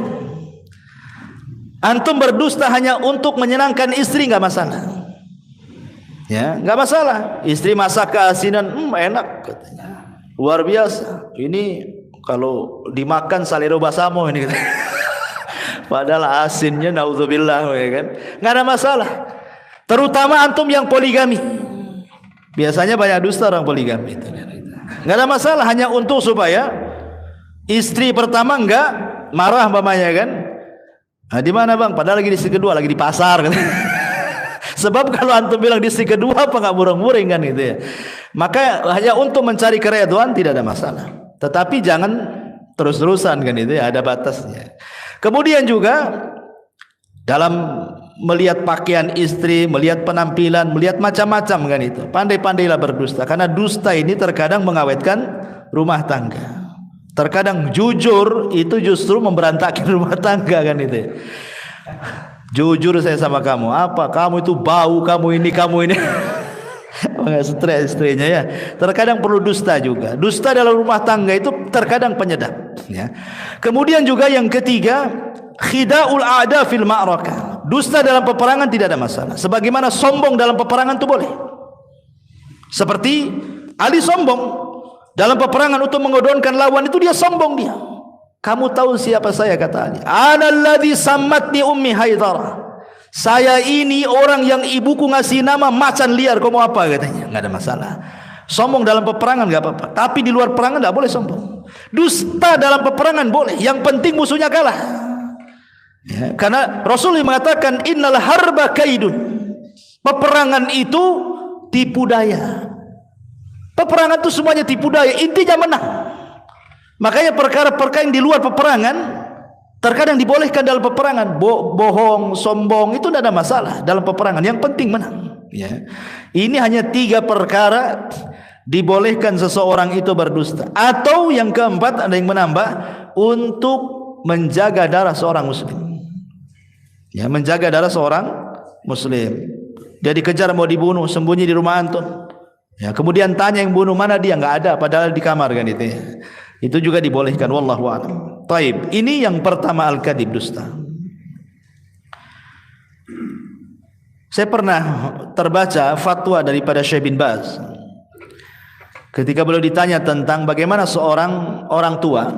Antum berdusta hanya untuk menyenangkan istri, enggak masalah. Ya, enggak masalah. Istri masak keasinan, enak katanya. Luar biasa. Ini kalau dimakan salero basamo ini. Padahal asinnya naudzubillah ya kan. Enggak ada masalah. Terutama antum yang poligami. Biasanya banyak dusta orang poligami itu. Enggak ada masalah, hanya untuk supaya istri pertama enggak marah mamanya kan. Nah, di mana bang? Padahal lagi di istri kedua, lagi di pasar kan. Sebab kalau antum bilang di istri kedua apa enggak murung-muring kan gitu ya. Maka hanya untuk mencari keridhaan tidak ada masalah. Tetapi jangan terus-terusan kan itu ya, ada batasnya. Kemudian juga dalam melihat pakaian istri, melihat penampilan, melihat macam-macam kan itu. Pandai-pandailah berdusta, karena dusta ini terkadang mengawetkan rumah tangga. Terkadang jujur itu justru memberantakan rumah tangga kan itu. Jujur saya sama kamu, apa? Kamu itu bau, kamu ini. Stres istrinya ya. Terkadang perlu dusta juga. Dusta dalam rumah tangga itu terkadang penyedap ya. Kemudian juga yang ketiga, khida'ul a'da fil ma'rakah. Dusta dalam peperangan tidak ada masalah. Sebagaimana sombong dalam peperangan itu boleh. Seperti Ali sombong dalam peperangan untuk mengodonkan lawan itu, dia sombong dia. Kamu tahu siapa saya, kata Ali. Ana alladhi sammatni ummi Haidarah. Saya ini orang yang ibuku ngasih nama macan liar. Kau mau apa, katanya. Nggak ada masalah. Sombong dalam peperangan nggak apa-apa, tapi di luar perangan nggak boleh sombong. Dusta dalam peperangan boleh, yang penting musuhnya kalah. Ya, karena Rasulullah mengatakan innal harba kaidun. Peperangan itu tipu daya. Peperangan itu semuanya tipu daya, intinya menang. Makanya perkara-perkara yang di luar peperangan terkadang dibolehkan dalam peperangan. Bohong, sombong itu tidak ada masalah dalam peperangan. Yang penting menang. Ya. Ini hanya 3 perkara dibolehkan seseorang itu berdusta. Atau yang keempat, ada yang menambah, untuk menjaga darah seorang muslim. Ya, menjaga darah seorang muslim. Dia dikejar mau dibunuh, sembunyi di rumah antum. Ya, kemudian tanya yang bunuh, mana dia? Nggak ada, padahal di kamar kan itu. Ya. Itu juga dibolehkan, wallahu a'lam. Taib. Ini yang pertama, al-kadhib, dusta. Saya pernah terbaca fatwa daripada Syekh bin Baz. Ketika beliau ditanya tentang bagaimana seorang orang tua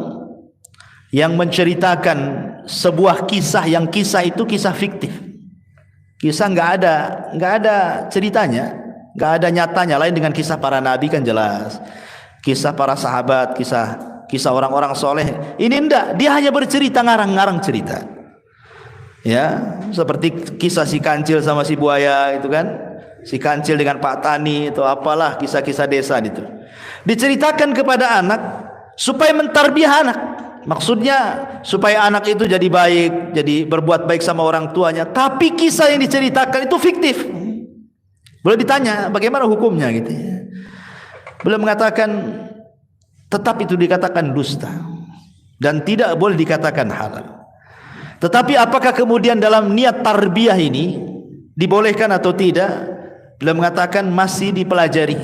yang menceritakan sebuah kisah, yang kisah itu kisah fiktif. Kisah nggak ada ceritanya, nggak ada nyatanya, lain dengan kisah para nabi kan jelas. Kisah para sahabat, kisah orang-orang soleh. Ini enggak, dia hanya bercerita, ngarang-ngarang cerita. Ya, seperti kisah si kancil sama si buaya itu kan. Si kancil dengan Pak Tani itu apalah, kisah-kisah desa itu. Diceritakan kepada anak supaya mentarbiah anak. Maksudnya supaya anak itu jadi baik, jadi berbuat baik sama orang tuanya. Tapi kisah yang diceritakan itu fiktif. Boleh ditanya bagaimana hukumnya gitu ya. Beliau mengatakan tetap itu dikatakan dusta dan tidak boleh dikatakan halal. Tetapi apakah kemudian dalam niat tarbiyah ini dibolehkan atau tidak? Beliau mengatakan masih dipelajari.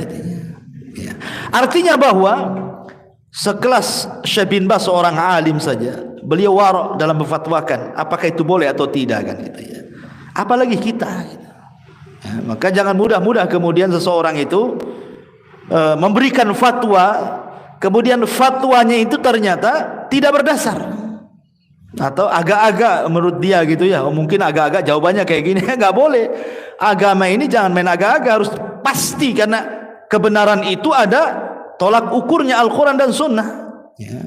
Ya. Artinya bahwa sekelas Syekh bin Baz, seorang alim saja, beliau wara' dalam memfatwakan apakah itu boleh atau tidak kan gitu ya. Apalagi kita. Gitu. Ya, maka jangan mudah-mudah kemudian seseorang itu memberikan fatwa, kemudian fatwanya itu ternyata tidak berdasar. Atau agak-agak menurut dia gitu ya, mungkin agak-agak jawabannya kayak gini. Nggak boleh. Agama ini jangan main agak-agak, harus pasti, karena kebenaran itu ada tolak ukurnya, Al-Quran dan Sunnah. Ya.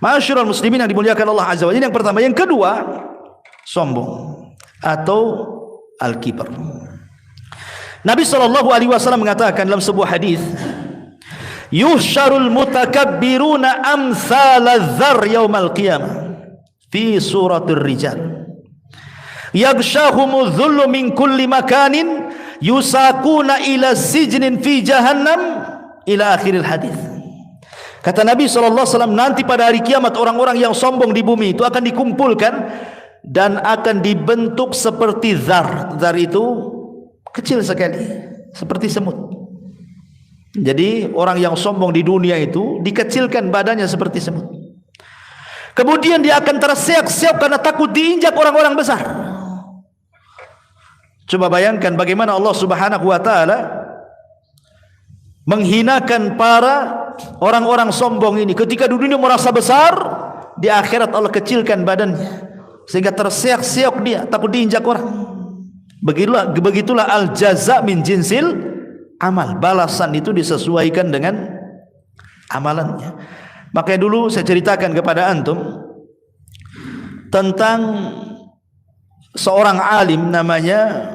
Ma'asyiral muslimin yang dimuliakan Allah Azza wa Jalla. Yang pertama, yang kedua, sombong atau al-kibar. Nabi SAW mengatakan dalam sebuah hadis, yuhsyarul mutakabbiruna amsalaz zar yaumal qiyamah fi suratul rijal yaghshahumudz dhullu min kulli makanin yusaquna ila sijnin fi jahannam ila akhiril hadis. Kata Nabi SAW, nanti pada hari kiamat orang-orang yang sombong di bumi itu akan dikumpulkan dan akan dibentuk seperti zar. Zar itu kecil sekali, seperti semut. Jadi orang yang sombong di dunia itu dikecilkan badannya seperti semut. Kemudian dia akan terseok-seok karena takut diinjak orang-orang besar. Coba bayangkan bagaimana Allah Subhanahu wa taala menghinakan para orang-orang sombong ini. Ketika di dunia merasa besar, di akhirat Allah kecilkan badannya sehingga terseok-seok dia, takut diinjak orang. Begitulah al-jaza min jinsil amal. Balasan itu disesuaikan dengan amalannya. Makanya dulu saya ceritakan kepada antum tentang seorang alim namanya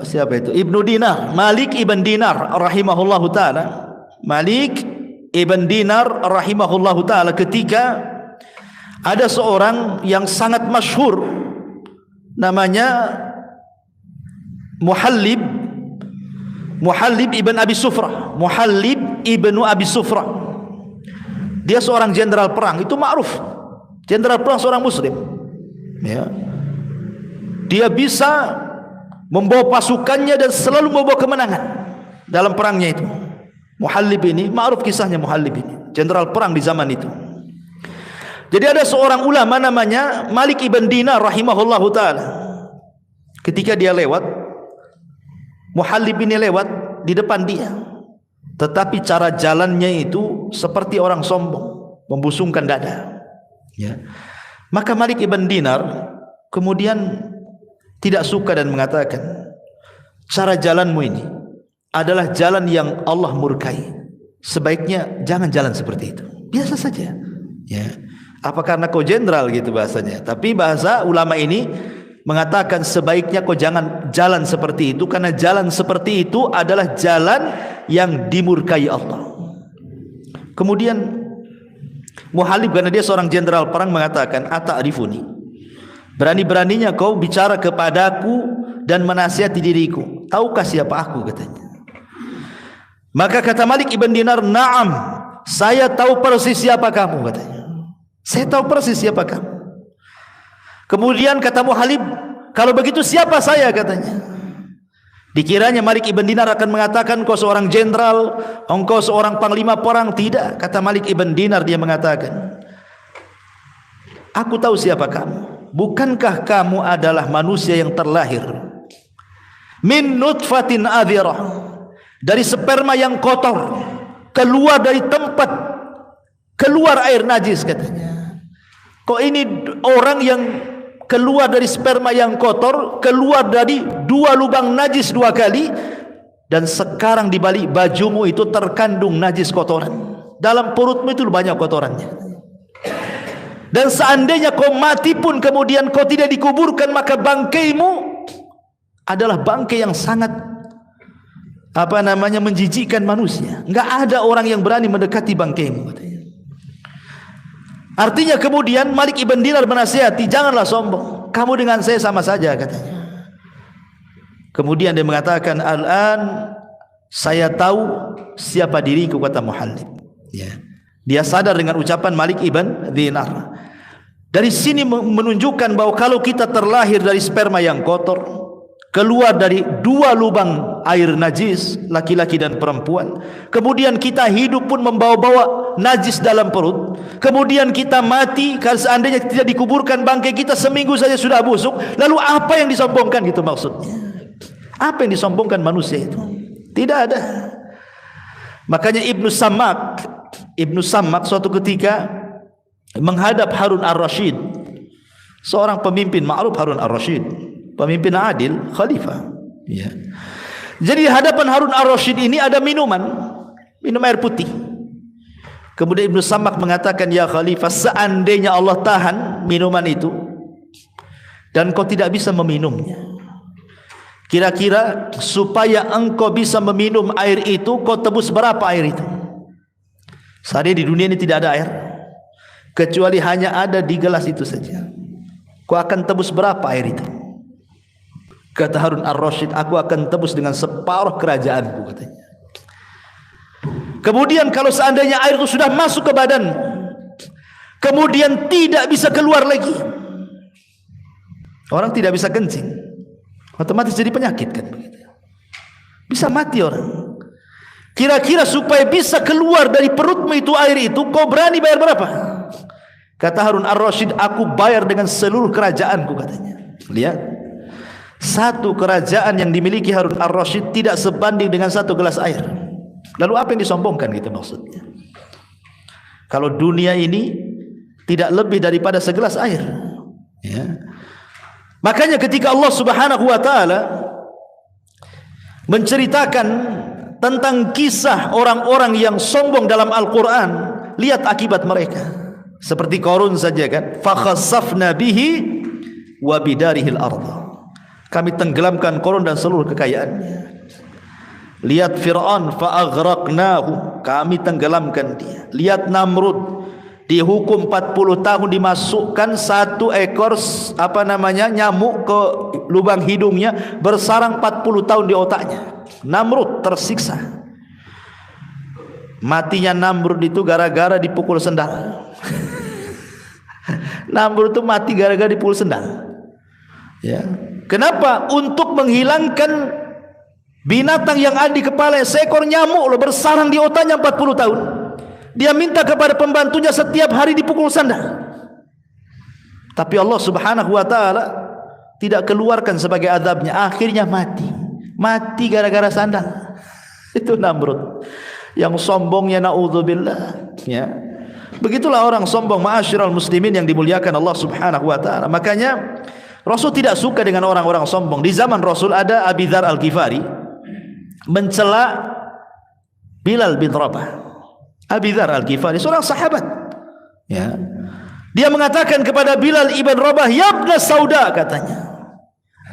siapa itu? Ibnu Dinar, Malik ibn Dinar rahimahullahu taala. Malik ibn Dinar rahimahullahu taala, ketika ada seorang yang sangat masyhur namanya Muhallib ibn Abi Sufrah. Muhallib ibnu Abi Sufrah. Dia seorang jenderal perang, itu ma'ruf. Jenderal perang, seorang muslim. Ya. Dia bisa membawa pasukannya dan selalu membawa kemenangan dalam perangnya itu. Muhallib ini, ma'ruf kisahnya Muhallib ini, jenderal perang di zaman itu. Jadi ada seorang ulama namanya Malik ibn Dinar rahimahullahu ta'ala. Ketika dia lewat, Muhallib ini lewat di depan dia, tetapi cara jalannya itu seperti orang sombong, membusungkan dada. Ya. Maka Malik ibn Dinar kemudian tidak suka dan mengatakan, cara jalanmu ini adalah jalan yang Allah murkai. Sebaiknya jangan jalan seperti itu. Biasa saja. Ya. Apa karena kau jenderal gitu bahasanya? Tapi bahasa ulama ini mengatakan sebaiknya kau jangan jalan seperti itu, karena jalan seperti itu adalah jalan yang dimurkai Allah. Kemudian Muhalib, karena dia seorang jenderal perang, mengatakan, ata'rifuni, berani-beraninya kau bicara kepadaku dan menasihati diriku, tahukah siapa aku, katanya. Maka kata Malik ibn Dinar, na'am, saya tahu persis siapa kamu, katanya. Saya tahu persis siapa kamu. Kemudian kata Muhalib, kalau begitu siapa saya, katanya. Dikiranya Malik ibn Dinar akan mengatakan, kau seorang jenderal, engkau seorang panglima perang. Tidak, kata Malik ibn Dinar, dia mengatakan, aku tahu siapa kamu. Bukankah kamu adalah manusia yang terlahir min nutfatin adhirah, dari sperma yang kotor, keluar dari tempat keluar air najis, katanya. Kok ini orang yang keluar dari sperma yang kotor, keluar dari 2 lubang najis 2 kali, dan sekarang di balik bajumu itu terkandung najis kotoran. Dalam perutmu itu banyak kotorannya. Dan seandainya kau mati pun kemudian kau tidak dikuburkan, maka bangkaimu adalah bangkai yang sangat menjijikkan manusia. Enggak ada orang yang berani mendekati bangkaimu, katanya. Artinya kemudian Malik ibn Dinar menasihati, janganlah sombong, kamu dengan saya sama saja, katanya. Kemudian dia mengatakan, al-an saya tahu siapa diriku, kata Muhalib. Ya. Dia sadar dengan ucapan Malik ibn Dinar. Dari sini menunjukkan bahwa kalau kita terlahir dari sperma yang kotor, keluar dari 2 lubang air najis, laki-laki dan perempuan, kemudian kita hidup pun membawa-bawa najis dalam perut, kemudian kita mati, kalau seandainya tidak dikuburkan, bangkai kita seminggu saja sudah busuk, lalu apa yang disombongkan, gitu maksudnya. Apa yang disombongkan manusia itu? Tidak ada. Makanya Ibnu Sammak suatu ketika menghadap Harun ar-Rasyid, seorang pemimpin ma'ruf. Harun ar-Rasyid pemimpin adil, khalifah, ya. Jadi di hadapan Harun ar-Rasyid ini ada minum air putih. Kemudian Ibnu Sammak mengatakan, ya khalifah, seandainya Allah tahan minuman itu dan kau tidak bisa meminumnya, kira-kira supaya engkau bisa meminum air itu, kau tebus berapa air itu? Saat ini di dunia ini tidak ada air, kecuali hanya ada di gelas itu saja. Kau akan tebus berapa air itu? Kata Harun ar-Rasyid, aku akan tebus dengan separuh kerajaanku, katanya. Kemudian kalau seandainya air itu sudah masuk ke badan, kemudian tidak bisa keluar lagi, orang tidak bisa kencing, otomatis jadi penyakit, kan begitu. Bisa mati orang. Kira-kira supaya bisa keluar dari perutmu itu air itu, kau berani bayar berapa? Kata Harun ar-Rasyid, aku bayar dengan seluruh kerajaanku, katanya. Lihat, satu kerajaan yang dimiliki Harun ar-Rasyid tidak sebanding dengan 1 gelas air. Lalu apa yang disombongkan, gitu maksudnya. Kalau dunia ini tidak lebih daripada segelas air, ya. Makanya ketika Allah Subhanahu wa taala menceritakan tentang kisah orang-orang yang sombong dalam Al-Quran, lihat akibat mereka. Seperti Qarun saja, kan, fa khassafna bihi wa bidarihil ardh, kami tenggelamkan Qarun dan seluruh kekayaannya. Lihat Fir'aun, fa aghraqnahu, kami tenggelamkan dia. Lihat Namrud, dihukum 40 tahun, dimasukkan 1 ekor nyamuk ke lubang hidungnya, bersarang 40 tahun di otaknya. Namrud tersiksa. Matinya Namrud itu gara-gara dipukul sendal. Namrud itu mati gara-gara dipukul sendal, ya. Kenapa? Untuk menghilangkan binatang yang ada di kepala, seekor nyamuk loh, bersarang di otaknya 40 tahun. Dia minta kepada pembantunya setiap hari dipukul sandal. Tapi Allah Subhanahu wa taala tidak keluarkan sebagai azabnya. Akhirnya mati gara-gara sandal. Itu Namrud yang sombongnya, naudzubillah, ya. Begitulah orang sombong, ma'asyiral muslimin yang dimuliakan Allah Subhanahu wa taala. Makanya Rasul tidak suka dengan orang-orang sombong. Di zaman Rasul ada Abi Dzar Al-Ghifari mencela Bilal bin Rabah. Abi Dzar Al-Ghifari seorang sahabat. Ya. Dia mengatakan kepada Bilal ibn Rabah, "Ya ibna Sauda," katanya.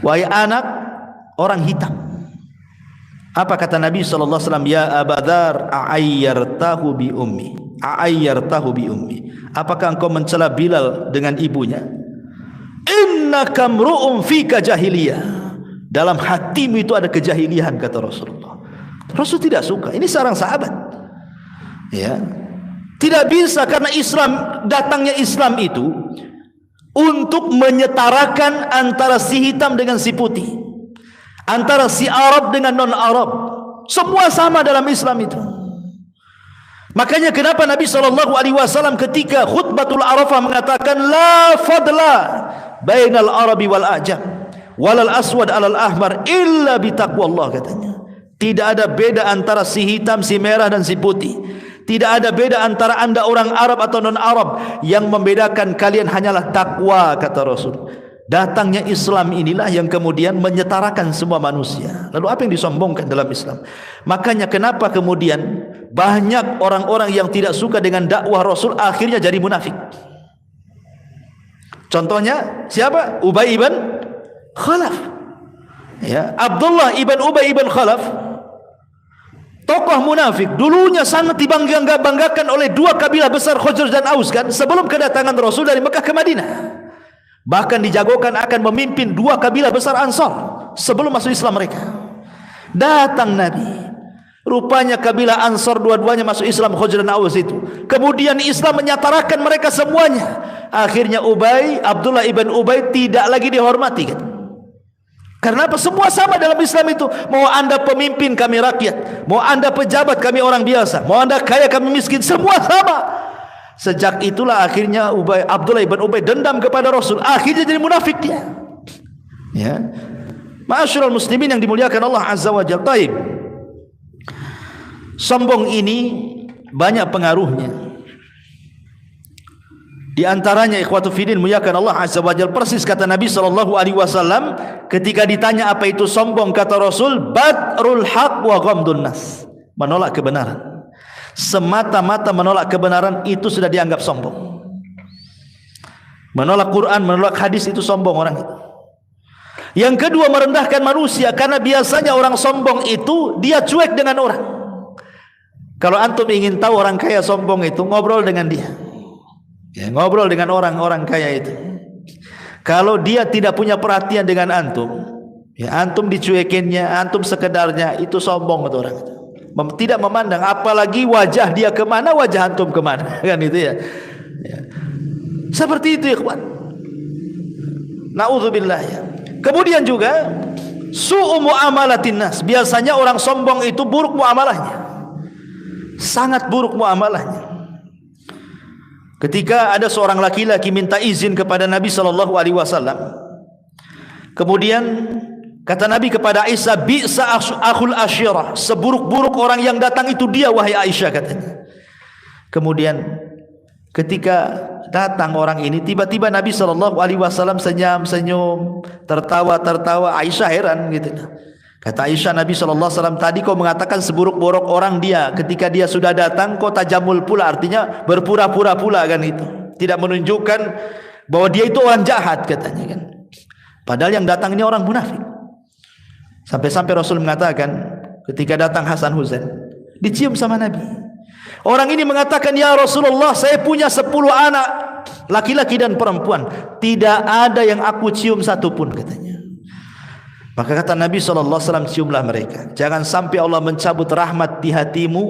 "Wahai anak orang hitam." Apa kata Nabi sallallahu alaihi wasallam? "Ya Aba Dzar, a'ayyartahu bi ummi." A'ayyartahu bi ummi. Apakah engkau mencela Bilal dengan ibunya? Innaka mru'un fika jahiliyah. Dalam hatimu itu ada kejahilian, kata Rasulullah. Rasul tidak suka. Ini seorang sahabat. Ya. Tidak bisa, karena datangnya Islam itu untuk menyetarakan antara si hitam dengan si putih, antara si Arab dengan non Arab. Semua sama dalam Islam itu. Makanya kenapa Nabi SAW ketika khutbatul Arafah mengatakan la fadla bainal Arabi wal Ajam walal aswad alal ahmar illa bitaqwallah, katanya. Tidak ada beda antara si hitam, si merah dan si putih. Tidak ada beda antara anda orang Arab atau non Arab. Yang membedakan kalian hanyalah takwa, kata Rasul. Datangnya Islam inilah yang kemudian menyetarakan semua manusia. Lalu apa yang disombongkan dalam Islam? Makanya kenapa kemudian banyak orang-orang yang tidak suka dengan dakwah Rasul akhirnya jadi munafik. Contohnya siapa? Ubay ibn Khalaf. Ya, Abdullah ibn Ubay ibn Khalaf, tokoh munafik, dulunya sangat dibanggakan oleh dua kabilah besar Khazraj dan Aus kan, sebelum kedatangan Rasul dari Mekah ke Madinah. Bahkan dijagokan akan memimpin dua kabilah besar Ansar sebelum masuk Islam mereka. Datang Nabi, rupanya kabilah Ansar dua-duanya masuk Islam, Khazraj dan Aus itu. Kemudian Islam menyatarakan mereka semuanya. Akhirnya Abdullah ibn Ubay tidak lagi dihormati kan? Karena apa? Semua sama dalam Islam itu. Mau anda pemimpin, kami rakyat. Mau anda pejabat, kami orang biasa. Mau anda kaya, kami miskin. Semua sama. Sejak itulah akhirnya Abdullah ibn Ubay dendam kepada Rasul. Akhirnya jadi munafik dia. Ya. Ma'asyiral muslimin yang dimuliakan Allah Azza wa Jalla. Taib. Sombong ini banyak pengaruhnya. Di antaranya ikhwatu fiddin muliakan Allah Azza wa Jalla, persis kata Nabi SAW ketika ditanya apa itu sombong, kata Rasul, batrul haq wa ghamdun nas, menolak kebenaran. Semata-mata menolak kebenaran itu sudah dianggap sombong. Menolak Quran, menolak hadis itu sombong orang itu. Yang kedua, merendahkan manusia, karena biasanya orang sombong itu dia cuek dengan orang. Kalau antum ingin tahu orang kaya sombong itu, ngobrol dengan dia. Ya, ngobrol dengan orang-orang kaya itu. Kalau dia tidak punya perhatian dengan antum, ya antum dicuekinnya, antum sekedarnya, itu sombong itu orang itu. Tidak memandang, apalagi wajah dia kemana, wajah antum kemana, kan itu ya. Ya. Seperti itu ikhwan. Na'udzubillah ya. Kemudian juga su'u muamalatin nas. Biasanya orang sombong itu buruk muamalahnya. Sangat buruk muamalahnya. Ketika ada seorang laki-laki minta izin kepada Nabi SAW, kemudian kata Nabi kepada Aisyah, bi'sa akhul asyirah, seburuk-buruk orang yang datang itu dia wahai Aisyah, katanya. Kemudian ketika datang orang ini, tiba-tiba Nabi SAW senyum-senyum, tertawa-tertawa. Aisyah heran gitu. Kata Aisyah, Nabi SAW, tadi kau mengatakan seburuk-buruk orang dia, ketika dia sudah datang kau tajamul pula, artinya berpura-pura pula kan itu. Tidak menunjukkan bahwa dia itu orang jahat katanya kan. Padahal yang datang ini orang munafik. Sampai-sampai Rasul mengatakan ketika datang Hasan Husain, dicium sama Nabi. Orang ini mengatakan, ya Rasulullah, saya punya 10 anak, laki-laki dan perempuan, tidak ada yang aku cium satupun, katanya. Maka kata Nabi SAW, ciumlah mereka. Jangan sampai Allah mencabut rahmat di hatimu,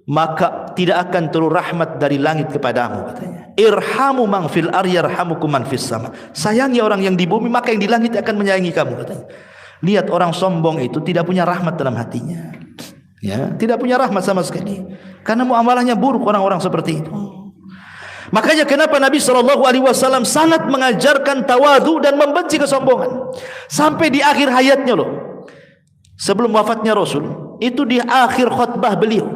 maka tidak akan turun rahmat dari langit kepadamu, katanya. Irhamu man fil ardi yarhamukum man fis sama. Sayangi orang yang di bumi, maka yang di langit akan menyayangi kamu, katanya. Lihat orang sombong itu tidak punya rahmat dalam hatinya. Ya, tidak punya rahmat sama sekali. Karena muamalahnya buruk orang-orang seperti itu. Makanya kenapa Nabi SAW sangat mengajarkan tawadu dan membenci kesombongan. Sampai di akhir hayatnya loh, sebelum wafatnya Rasul, itu di akhir khutbah beliau,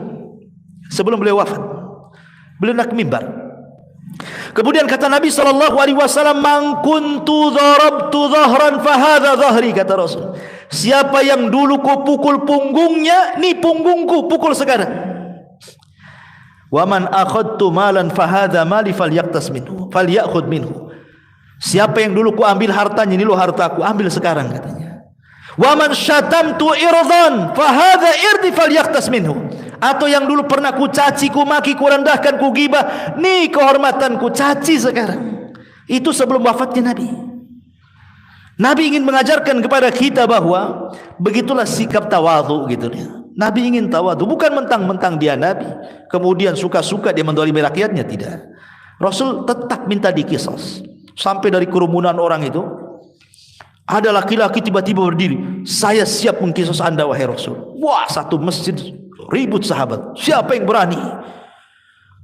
sebelum beliau wafat, beliau naik mimbar. Kemudian kata Nabi SAW, "Man kuntu darabtu dhahran fahadha dhahri," kata Rasul. Siapa yang dulu ku pukul punggungnya, ni punggungku, pukul sekarang. "Wa man akhadtu malan fahadha mali falyaqtas minhu, falyakhudh minhu." Siapa yang dulu ku ambil hartanya, ini lo hartaku, ambil sekarang katanya. "Wa man syatamtu irdan fahadha irdi falyaqtas minhu." Atau yang dulu pernah ku caci, ku maki, ku rendahkan, ku gibah, nih kehormatanku, caci sekarang. Itu sebelum wafatnya Nabi. Nabi ingin mengajarkan kepada kita bahwa begitulah sikap tawadhu gitu dia. Nabi ingin tawadhu, bukan mentang-mentang dia Nabi kemudian suka-suka dia mendolimi rakyatnya, tidak. Rasul tetap minta dikisos. Sampai dari kerumunan orang itu ada laki-laki tiba-tiba berdiri, "Saya siap mengkisos Anda wahai Rasul." Wah, satu masjid ribut sahabat, siapa yang berani?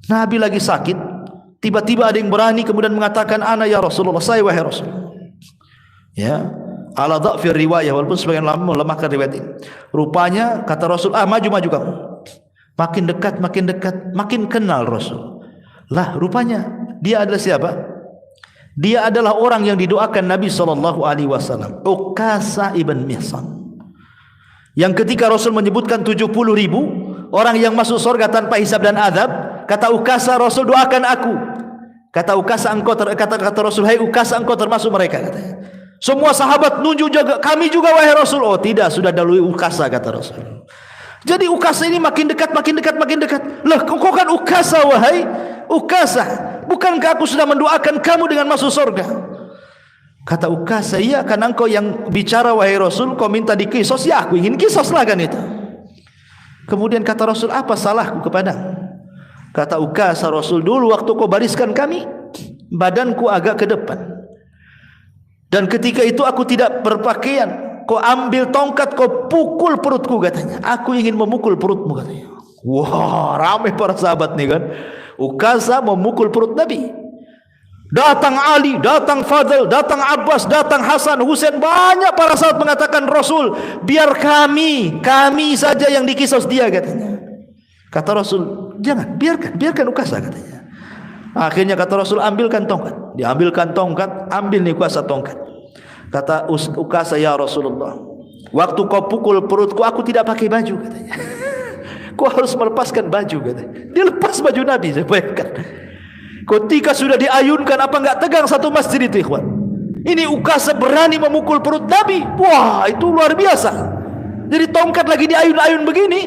Nabi lagi sakit, tiba-tiba ada yang berani kemudian mengatakan, "Ana ya Rasulullah, saya wahai Rasul." Ya, ala dha'fir riwayah, walaupun sebagian ulama melemahkan riwayat ini. Rupanya kata Rasul, "Maju kamu." Makin dekat, makin kenal Rasul. Lah, rupanya dia adalah siapa? Dia adalah orang yang didoakan Nabi SAW, Uqasah ibn Mihsan. Yang ketika Rasul menyebutkan 70.000 orang yang masuk surga tanpa hisab dan azab, kata Uqasah, "Rasul doakan aku." Kata Uqasah, kata Rasul, "Hai Uqasah, engkau termasuk mereka." Katanya. Semua sahabat nunjuk juga, "Kami juga wahai Rasul." "Oh tidak, sudah dahului Uqasah," kata Rasul. Jadi Uqasah ini makin dekat. Lah, kau kan Uqasah wahai Uqasah, bukankah aku sudah mendoakan kamu dengan masuk surga? Kata Uqasah, "Iya, karena engkau yang bicara wahai Rasul, kau minta dikisos, ya aku ingin kisos lah kan itu." Kemudian kata Rasul, "Apa salahku kepadamu?" Kata Uqasah, "Rasul, dulu waktu kau bariskan kami, badanku agak ke depan. Dan ketika itu aku tidak berpakaian. Kau ambil tongkat, kau pukul perutku," katanya. "Aku ingin memukul perutmu," katanya. Wah, ramai para sahabat nih kan. Uqasah memukul perut Nabi. Datang Ali, datang Fadl, datang Abbas, datang Hasan, Husain, banyak para sahabat mengatakan, "Rasul, biar kami saja yang dikisos dia," katanya. Kata Rasul, "Jangan, biarkan Uqasah," katanya. Akhirnya kata Rasul, "Ambilkan tongkat." Diambilkan tongkat, ambil nih Uqasah tongkat. Kata Uqasah, "Ya Rasulullah, waktu kau pukul perutku, aku tidak pakai baju," katanya. "Kau harus melepaskan baju," katanya. Dia lepas baju Nabi, saya bayangkan. Ketika sudah diayunkan, apa enggak tegang satu masjid itu, ikhwan? Ini Uqasah berani memukul perut Nabi. Wah, itu luar biasa. Jadi tongkat lagi diayun-ayun begini,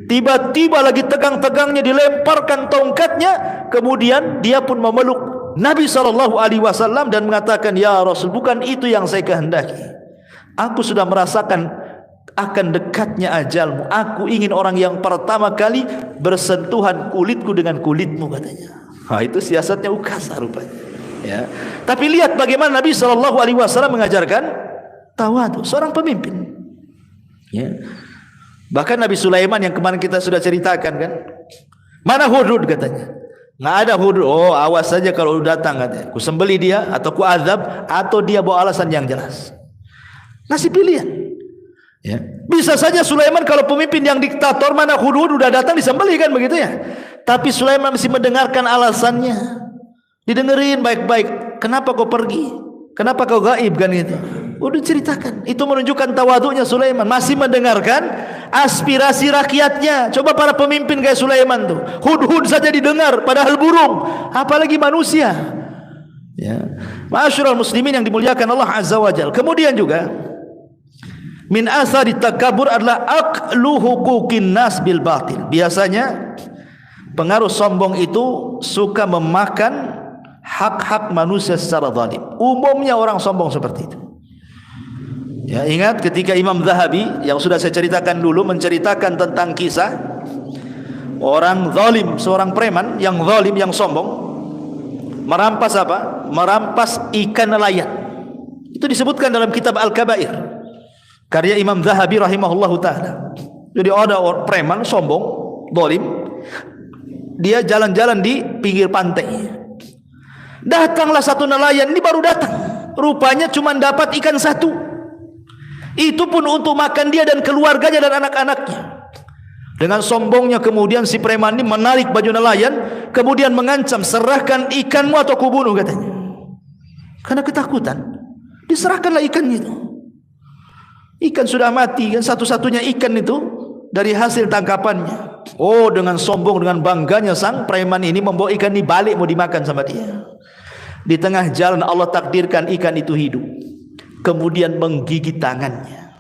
tiba-tiba lagi tegang-tegangnya dilemparkan tongkatnya, kemudian dia pun memeluk Nabi SAW dan mengatakan, "Ya Rasul, bukan itu yang saya kehendaki. Aku sudah merasakan akan dekatnya ajalmu. Aku ingin orang yang pertama kali bersentuhan kulitku dengan kulitmu," katanya. Nah, itu siasatnya Uqasah rupanya. Ya. Tapi lihat bagaimana Nabi SAW mengajarkan tawadhu, seorang pemimpin. Ya. Bahkan Nabi Sulaiman yang kemarin kita sudah ceritakan kan, "Mana Hudhud?" katanya. "Nggak ada Hudhud." "Oh, awas saja kalau datang," katanya. "Ku sembeli dia atau ku azab, atau dia bawa alasan yang jelas." Ngasih pilihan. Ya. Bisa saja Sulaiman kalau pemimpin yang diktator, "Mana Hudhud?" udah datang disembeli kan begitu ya. Tapi Sulaiman masih mendengarkan alasannya. Didengerin baik-baik. "Kenapa kau pergi? Kenapa kau gaib?" kan itu. Udah ceritakan. Itu menunjukkan tawadhunya Sulaiman, masih mendengarkan aspirasi rakyatnya. Coba para pemimpin kayak Sulaiman tuh, Hudhud saja didengar, padahal burung, apalagi manusia. Ya. Ma'asyiral muslimin yang dimuliakan Allah Azza wa Jalla. Kemudian juga min asari takabur adalah aqlu huquqin nas bil batil. Biasanya pengaruh sombong itu suka memakan hak-hak manusia secara zalim. Umumnya orang sombong seperti itu. Ya, ingat ketika Imam Zahabi yang sudah saya ceritakan dulu menceritakan tentang kisah orang zalim, seorang preman yang zalim, yang sombong, merampas apa? Merampas ikan nelayan. Itu disebutkan dalam kitab Al-Kabair karya Imam Zahabi rahimahullahu taala. Jadi ada orang preman sombong, zalim, dia jalan-jalan di pinggir pantai. Datanglah satu nelayan, ini baru datang. Rupanya cuma dapat ikan satu. Itu pun untuk makan dia dan keluarganya dan anak-anaknya. Dengan sombongnya kemudian si preman ini menarik baju nelayan, kemudian mengancam, serahkan ikanmu atau kubunuh katanya. Karena ketakutan, diserahkanlah ikannya itu. Ikan sudah mati kan, satu-satunya ikan itu dari hasil tangkapannya. Oh, dengan sombong, dengan bangganya sang preman ini membawa ikan ini balik mau dimakan sama dia. Di tengah jalan Allah takdirkan ikan itu hidup, kemudian menggigit tangannya.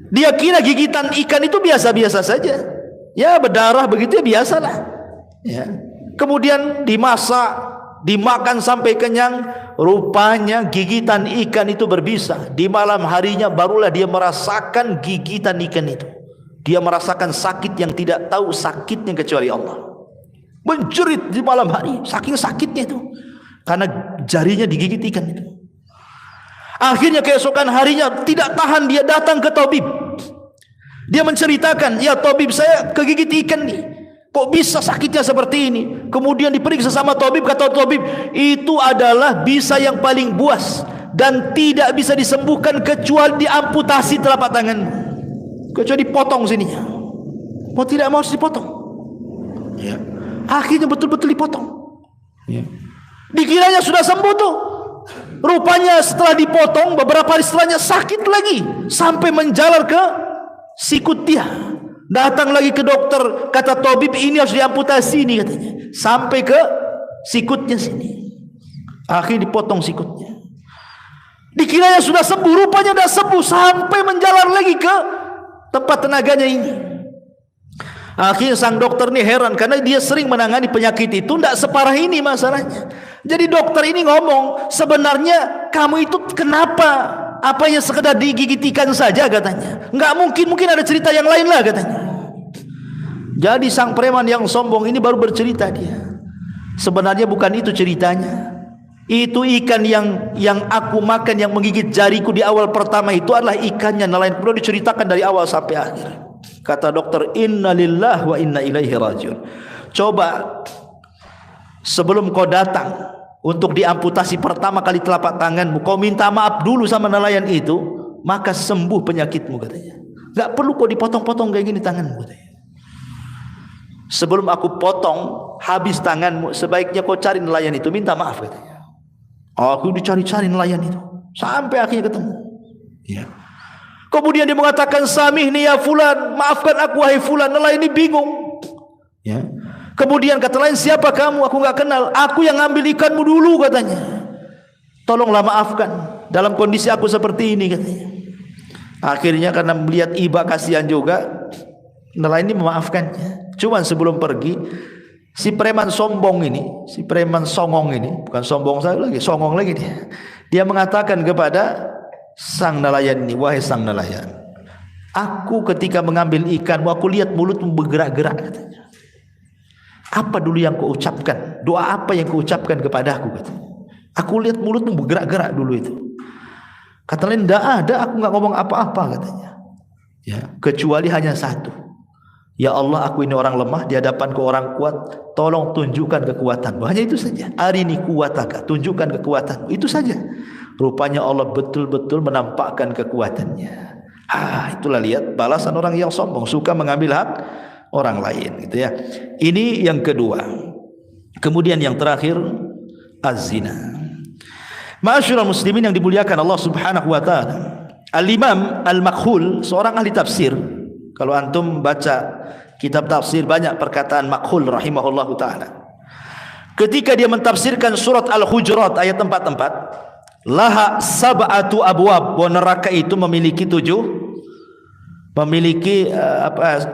Dia kira gigitan ikan itu biasa-biasa saja, ya berdarah begitu ya biasalah, ya. Kemudian dimasak, dimakan sampai kenyang. Rupanya gigitan ikan itu berbisa. Di malam harinya barulah dia merasakan gigitan ikan itu. Dia merasakan sakit yang tidak tahu sakitnya kecuali Allah. Menjerit di malam hari, saking sakitnya itu, karena jarinya digigit ikan itu. Akhirnya keesokan harinya tidak tahan, dia datang ke tabib. Dia menceritakan, ya tabib, saya kegigit ikan nih, kok bisa sakitnya seperti ini. Kemudian diperiksa sama tabib, kata tabib, itu adalah bisa yang paling buas dan tidak bisa disembuhkan kecuali diamputasi telapak tangan, kecuali dipotong sininya. Mau tidak mau harus dipotong, ya. Akhirnya betul-betul dipotong, ya. Dikiranya sudah sembuh tuh. Rupanya setelah dipotong beberapa hari setelahnya sakit lagi sampai menjalar ke sikut dia. Datang lagi ke dokter, kata tabib ini harus diamputasi ini katanya, sampai ke sikutnya sini. Akhirnya dipotong sikutnya. Dikiranya sudah sembuh, rupanya sudah sembuh sampai menjalar lagi ke tempat tenaganya ini. Akhirnya sang dokter ini heran karena dia sering menangani penyakit itu, tidak separah ini masalahnya. Jadi dokter ini ngomong, sebenarnya kamu itu kenapa? Apanya sekedar digigit ikan saja katanya? Enggak mungkin ada cerita yang lain lah katanya. Jadi sang preman yang sombong ini baru bercerita dia. Sebenarnya bukan itu ceritanya. Itu ikan yang aku makan yang menggigit jariku di awal pertama itu adalah ikannya nelayan. Perlu diceritakan dari awal sampai akhir. Kata dokter, inna lillahi wa inna ilaihi rajiun. Coba sebelum kau datang untuk diamputasi pertama kali telapak tanganmu, kau minta maaf dulu sama nelayan itu, maka sembuh penyakitmu katanya. Gak perlu kau dipotong-potong kayak gini tanganmu katanya. Sebelum aku potong habis tanganmu, sebaiknya kau cari nelayan itu, minta maaf katanya. Aku dicari-cari nelayan itu sampai akhirnya ketemu, ya. Kemudian dia mengatakan, samihni ya fulan, maafkan aku wahai fulan. Nelayan ini bingung, ya. Kemudian kata lain, siapa kamu? Aku enggak kenal. Aku yang ngambil ikanmu dulu katanya. Tolonglah maafkan dalam kondisi aku seperti ini katanya. Akhirnya karena melihat iba kasihan juga, nelayan ini memaafkannya. Cuman sebelum pergi, si preman sombong ini, si preman songong ini, bukan sombong saya lagi, songong lagi dia. Dia mengatakan kepada sang nelayan ini, wahai sang nelayan, aku ketika mengambil ikanmu, aku lihat mulutmu bergerak-gerak katanya. Apa dulu yang kau ucapkan? Doa apa yang kau ucapkan kepadaku katanya? Aku lihat mulutmu bergerak-gerak dulu itu. Kata lain, tidak ada, aku nggak ngomong apa-apa katanya. Ya, kecuali hanya satu. Ya Allah, aku ini orang lemah di hadapanku orang kuat. Tolong tunjukkan kekuatanmu. Hanya itu saja. Arini kuwataka, tunjukkan kekuatanmu. Itu saja. Rupanya Allah betul-betul menampakkan kekuatannya. Itulah lihat balasan orang yang sombong, suka mengambil hak orang lain, gitu ya. Ini yang kedua. Kemudian yang terakhir, az-zina. Ma'asyiral muslimin yang dimuliakan Allah Subhanahu wa taala. Al-Imam Al-Makhul, seorang ahli tafsir. Kalau antum baca kitab tafsir banyak perkataan Makhul rahimahullahu taala. Ketika dia mentafsirkan surat Al-Hujurat ayat 4, laha sab'atu abwab, bahwa neraka itu memiliki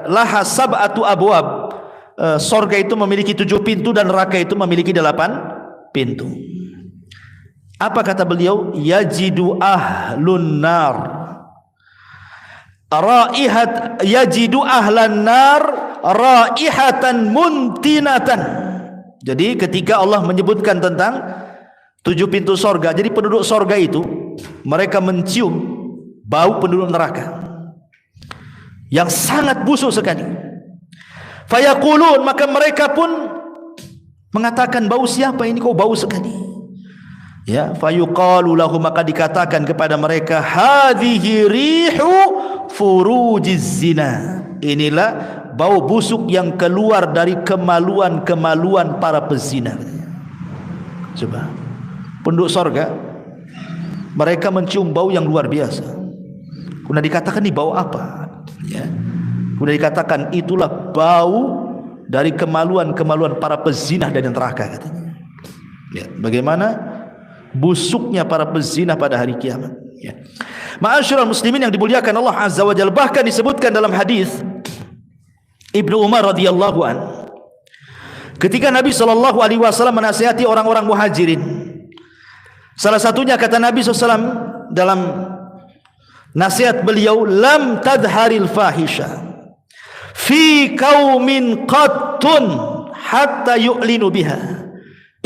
laha sab'atu abwab, sorga itu memiliki 7 pintu dan neraka itu memiliki 8 pintu. Apa kata beliau? Yajidu ahlun nar yajidu ahlan nar raihatan muntinatan. Jadi ketika Allah menyebutkan tentang 7 pintu sorga, jadi penduduk sorga itu mereka mencium bau penduduk neraka yang sangat busuk sekali. Fayaqulun, maka mereka pun mengatakan, bau siapa ini kok bau sekali? Ya, fayuqalu lahu, maka dikatakan kepada mereka, hadhihi rihu furujiz zina. Inilah bau busuk yang keluar dari kemaluan-kemaluan para pezina. Coba, penduduk sorga, mereka mencium bau yang luar biasa. Kemudian dikatakan ini bau apa? Ya. Kemudian dikatakan itulah bau dari kemaluan-kemaluan para pezina dari neraka, katanya. Ya, bagaimana busuknya para pezina pada hari kiamat. Ya. Ma'asyiral muslimin yang dimuliakan Allah Azza wa Jalla, bahkan disebutkan dalam hadis Ibnu Umar radhiyallahu an, ketika Nabi sallallahu alaihi wasallam menasihati orang-orang Muhajirin, salah satunya kata Nabi SAW dalam nasihat beliau, lam tadharil fahisha fi qaumin qattun hatta yu'linu biha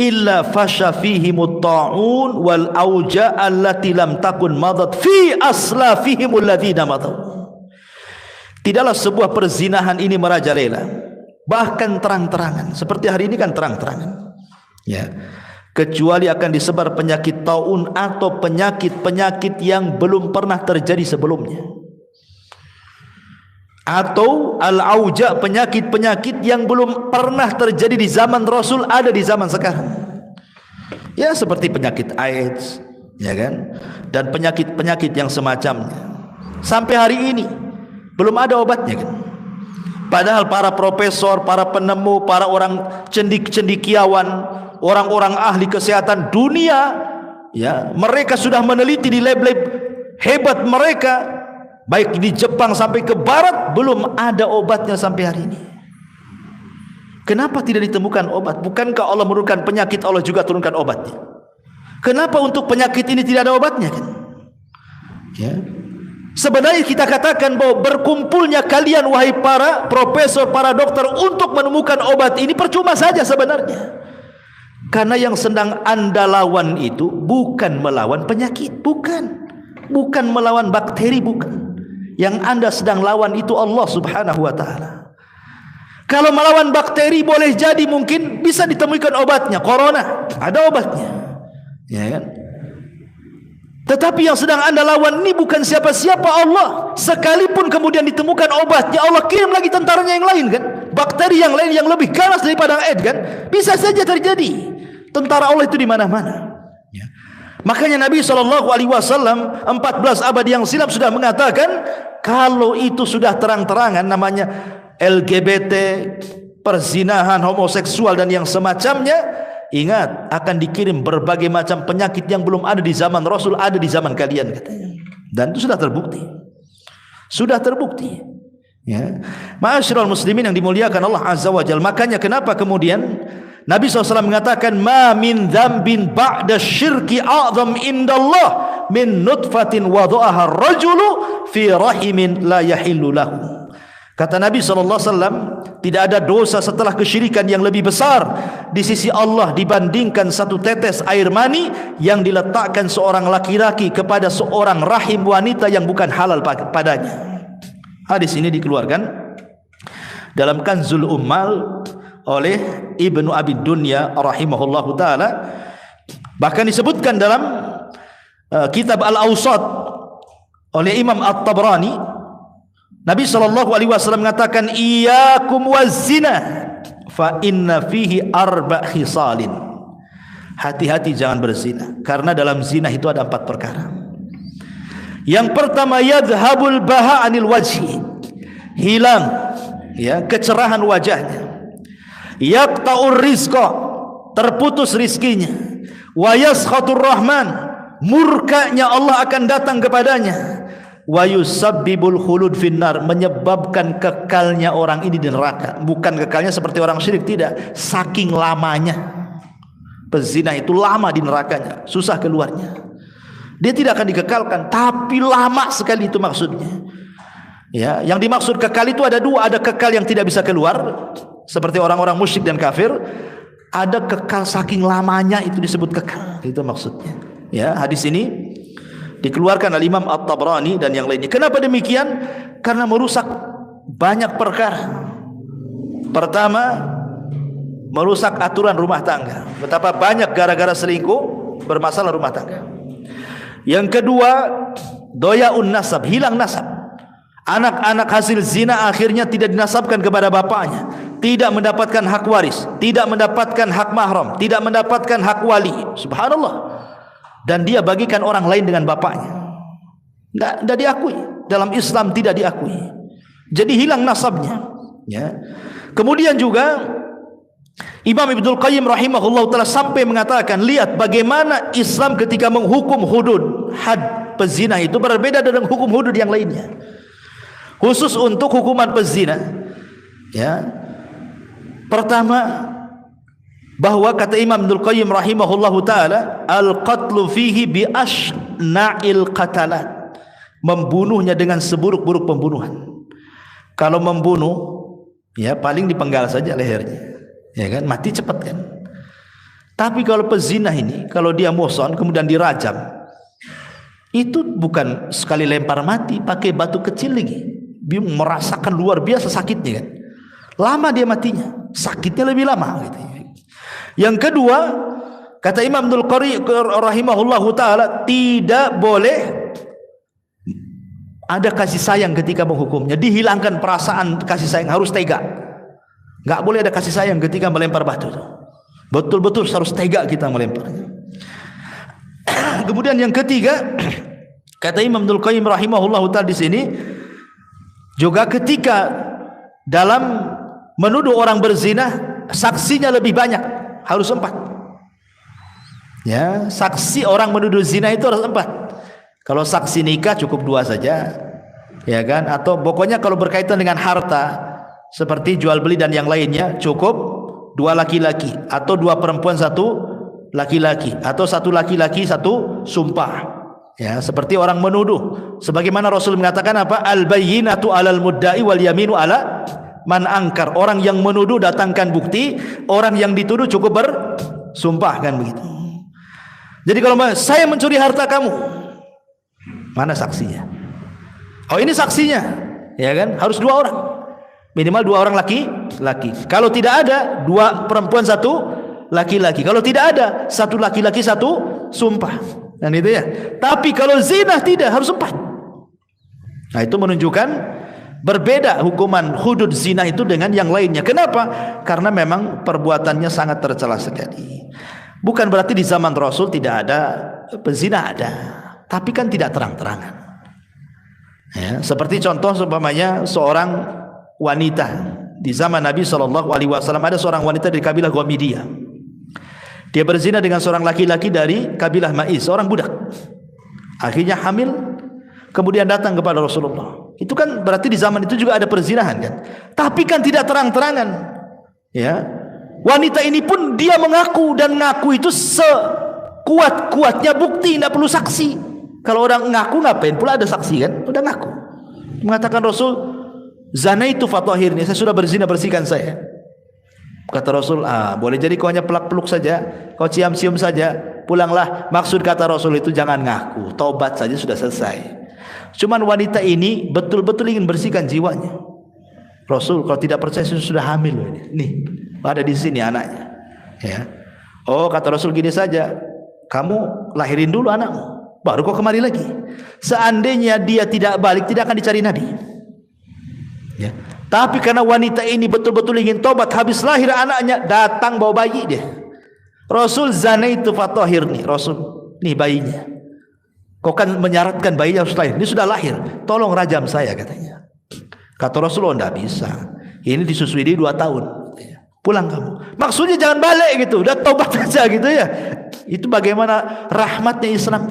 illa fasha fihimut ta'un wal auja allati lam takun madat fi aslafihimul ladzina madaw. Tidaklah sebuah perzinahan ini merajalela, bahkan terang-terangan, seperti hari ini kan terang-terangan, ya, kecuali akan disebar penyakit taun atau penyakit-penyakit yang belum pernah terjadi sebelumnya, atau al-auja, penyakit-penyakit yang belum pernah terjadi di zaman Rasul ada di zaman sekarang. Ya, seperti penyakit AIDS, ya kan, dan penyakit-penyakit yang semacamnya. Sampai hari ini belum ada obatnya, kan? Padahal para profesor, para penemu, para orang cendikiawan, orang-orang ahli kesehatan dunia, ya, mereka sudah meneliti di lab-lab hebat mereka, baik di Jepang sampai ke barat, belum ada obatnya sampai hari ini. Kenapa tidak ditemukan obat? Bukankah Allah menurunkan penyakit, Allah juga turunkan obatnya? Kenapa untuk penyakit ini tidak ada obatnya, kan? Ya. Sebenarnya kita katakan bahwa berkumpulnya kalian wahai para profesor, para dokter untuk menemukan obat ini percuma saja sebenarnya. Karena yang sedang Anda lawan itu bukan melawan penyakit, bukan melawan bakteri, bukan. Yang Anda sedang lawan itu Allah Subhanahu wa taala. Kalau melawan bakteri boleh jadi mungkin bisa ditemukan obatnya. Corona ada obatnya, ya kan? Tetapi yang sedang Anda lawan ini bukan siapa-siapa, Allah. Sekalipun kemudian ditemukan obatnya, Allah kirim lagi tentaranya yang lain, kan? Bakteri yang lain yang lebih ganas daripada AIDS, kan? Bisa saja terjadi. Tentara Allah itu di mana-mana. Ya. Makanya Nabi SAW 14 abad yang silam sudah mengatakan, kalau itu sudah terang-terangan, namanya LGBT, perzinahan, homoseksual dan yang semacamnya, ingat, akan dikirim berbagai macam penyakit yang belum ada di zaman Rasul, ada di zaman kalian, katanya. Dan itu sudah terbukti. Sudah terbukti. Ya. Ma'asyiral muslimin yang dimuliakan Allah Azza wa Jalla. Makanya kenapa kemudian Nabi SAW mengatakan, ma min dzambin ba'da syirki a'zam indallah min nutfatin wada'aha rajulu fi rahimin la yahillu lahu. Kata Nabi SAW, tidak ada dosa setelah kesyirikan yang lebih besar di sisi Allah dibandingkan satu tetes air mani yang diletakkan seorang laki-laki kepada seorang rahim wanita yang bukan halal padanya. Hadis ini dikeluarkan dalam Kanzul Ummal oleh Ibnu Abi Dunya rahimahullahu taala. Bahkan disebutkan dalam kitab Al-Awsat oleh Imam At-Tabrani, Nabi SAW mengatakan, iyyakum waz-zina fa inna fihi arba' khisalin. Hati-hati jangan berzina, karena dalam zina itu ada 4 perkara. Yang pertama, yadhhabul baha anil wajhi, hilang, ya, kecerahan wajahnya. Yaqta'ur rizqa, terputus rizkinya. Wa yaskhatur rahman, murkanya Allah akan datang kepadanya. Wa yusabbibul khulud finnar, menyebabkan kekalnya orang ini di neraka. Bukan kekalnya seperti orang syirik, tidak, saking lamanya. Pezina itu lama di nerakanya, susah keluarnya. Dia tidak akan dikekalkan, tapi lama sekali itu maksudnya. Ya, yang dimaksud kekal itu ada 2, ada kekal yang tidak bisa keluar seperti orang-orang musyrik dan kafir. Ada kekal saking lamanya, itu disebut kekal. Itu maksudnya. Ya, hadis ini dikeluarkan oleh Imam At-Tabrani dan yang lainnya. Kenapa demikian? Karena merusak banyak perkara. Pertama, merusak aturan rumah tangga. Betapa banyak gara-gara selingkuh bermasalah rumah tangga. Yang kedua, doyaun nasab, hilang nasab. Anak-anak hasil zina akhirnya tidak dinasabkan kepada bapaknya, tidak mendapatkan hak waris, tidak mendapatkan hak mahram, tidak mendapatkan hak wali. Subhanallah. Dan dia bagikan orang lain dengan bapaknya. Tidak diakui. Dalam Islam tidak diakui. Jadi hilang nasabnya. Ya. Kemudian juga Imam Ibnul Qayyim rahimahullah ta'ala sampai mengatakan, lihat bagaimana Islam ketika menghukum hudud, had pezina itu berbeda dengan hukum hudud yang lainnya. Khusus untuk hukuman pezina, ya. Pertama, bahwa kata Imam Ibnul Qayyim rahimahullahu taala, al-qatlu fihi bi ashna'il qatalat. Membunuhnya dengan seburuk-buruk pembunuhan. Kalau membunuh, ya paling dipenggal saja lehernya. Ya kan, mati cepat kan. Tapi kalau pezina ini, kalau dia muhsan kemudian dirajam, itu bukan sekali lempar mati, pakai batu kecil lagi. Dia merasakan luar biasa sakitnya kan. Lama dia matinya, sakitnya lebih lama gitu. Yang kedua, kata Imam Ibnul Qayyim rahimahullahu taala, tidak boleh ada kasih sayang ketika menghukumnya. Dihilangkan perasaan kasih sayang, harus tega. Enggak boleh ada kasih sayang ketika melempar batu. Betul-betul harus tega kita melemparnya. Kemudian yang ketiga, kata Imam Ibnul Qayyim rahimahullahu taala di sini, juga ketika dalam menuduh orang berzina, saksinya lebih banyak, harus 4. Ya, saksi orang menuduh zina itu harus 4. Kalau saksi nikah cukup 2 saja, ya kan? Atau pokoknya kalau berkaitan dengan harta seperti jual beli dan yang lainnya cukup 2 laki-laki, atau 2 perempuan 1 laki-laki, atau 1 laki-laki 1 sumpah. Ya, seperti orang menuduh, sebagaimana Rasul mengatakan apa? Al-bayyinatu 'alal mudda'i wal yaminu 'ala man angkar. Orang yang menuduh datangkan bukti, orang yang dituduh cukup bersumpah, kan begitu. Jadi kalau saya mencuri harta kamu, mana saksinya? Oh, ini saksinya, ya kan? Harus 2 orang, minimal 2 orang laki-laki. Kalau tidak ada, 2 perempuan 1 laki-laki. Kalau tidak ada, 1 laki-laki 1 sumpah. Dan itu ya. Tapi kalau zina tidak, harus 4. Nah, itu menunjukkan berbeda hukuman hudud zina itu dengan yang lainnya. Kenapa? Karena memang perbuatannya sangat tercela sekali. Bukan berarti di zaman Rasul tidak ada pezina, ada, tapi kan tidak terang-terangan. Ya, seperti contoh seumpamanya seorang wanita di zaman Nabi SAW, ada seorang wanita dari kabilah Ghamidiyah. Dia berzina dengan seorang laki-laki dari kabilah Ma'is, seorang budak. Akhirnya hamil, kemudian datang kepada Rasulullah. Itu kan berarti di zaman itu juga ada perzinahan kan. Tapi kan tidak terang-terangan. Ya. Wanita ini pun dia mengaku, dan ngaku itu sekuat-kuatnya bukti, tidak perlu saksi. Kalau orang ngaku ngapain pula ada saksi kan? Udah ngaku. Mengatakan Rasul, zanaitu fatahirni, saya sudah berzina, bersihkan saya. Kata Rasul, boleh jadi kau hanya pelak-peluk saja, kau cium-cium saja, pulanglah. Maksud kata Rasul itu jangan ngaku, taubat saja sudah selesai. Cuman wanita ini betul-betul ingin bersihkan jiwanya. Rasul, kalau tidak percaya sudah hamil ini. Nih, ada di sini anaknya. Ya. Oh, kata Rasul gini saja, kamu lahirin dulu anakmu, baru kau kemari lagi. Seandainya dia tidak balik, tidak akan dicari Nabi. Ya. Tapi karena wanita ini betul-betul ingin tobat, habis lahir anaknya, datang bawa bayi dia. Rasul, zanaitu fatahirni. Rasul, nih bayinya. Kau kan menyaratkan bayinya harus lahir. Ini sudah lahir, tolong rajam saya, katanya. Kata Rasul, oh enggak bisa. Ini disusui dia 2 tahun. Pulang kamu. Maksudnya jangan balik gitu, udah tobat aja gitu ya. Itu bagaimana rahmatnya Islam.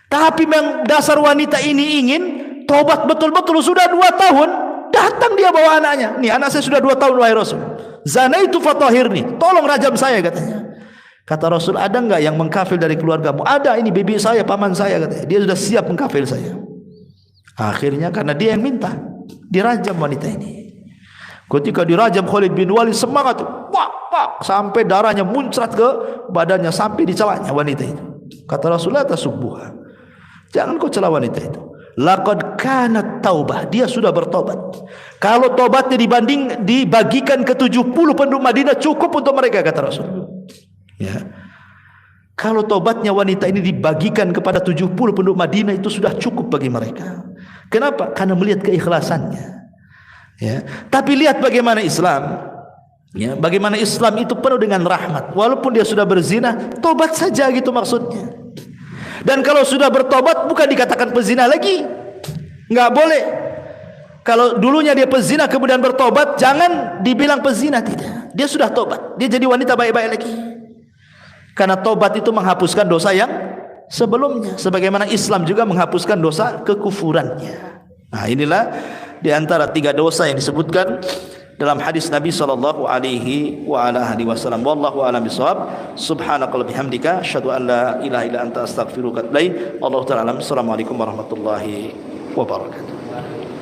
Tapi memang dasar wanita ini ingin tobat betul-betul, sudah 2 tahun. Datang dia bawa anaknya. Nih anak saya sudah 2 tahun wahai Rasul. Zanaitu fatahirni. Tolong rajam saya, katanya. Kata Rasul, ada enggak yang mengkafir dari keluargamu? Ada, ini bibi saya, paman saya, katanya. Dia sudah siap mengkafir saya. Akhirnya karena dia yang minta, dirajam wanita ini. Ketika dirajam, Khalid bin Walid semangat, pak, sampai darahnya muncrat ke badannya, sampai di celaknya wanita itu. Kata Rasul, la tasubbuha. Jangan kau cela wanita itu. Laqad kanat taubah, dia sudah bertobat. Kalau tobatnya dibagikan ke 70 penduduk Madinah cukup untuk mereka, kata Rasul. Ya. Kalau tobatnya wanita ini dibagikan kepada 70 penduduk Madinah itu sudah cukup bagi mereka. Kenapa? Karena melihat keikhlasannya. Ya. Tapi lihat bagaimana Islam. Ya, bagaimana Islam itu penuh dengan rahmat. Walaupun dia sudah berzina, tobat saja gitu maksudnya. Dan kalau sudah bertobat bukan dikatakan pezina lagi. Enggak boleh. Kalau dulunya dia pezina kemudian bertobat, jangan dibilang pezina, tidak. Dia sudah tobat. Dia jadi wanita baik-baik lagi. Karena tobat itu menghapuskan dosa yang sebelumnya, sebagaimana Islam juga menghapuskan dosa kekufurannya. Nah, inilah di antara 3 dosa yang disebutkan dalam hadis Nabi sallallahu alaihi wa ala alihi wasallam. Wallahu a'lam bishawab. Subhanakallahumma bihamdika asyhadu an la ilaha illa anta astaghfiruka wa atubu ilaik. Wallahu ta'ala alam. Assalamualaikum warahmatullahi wabarakatuh.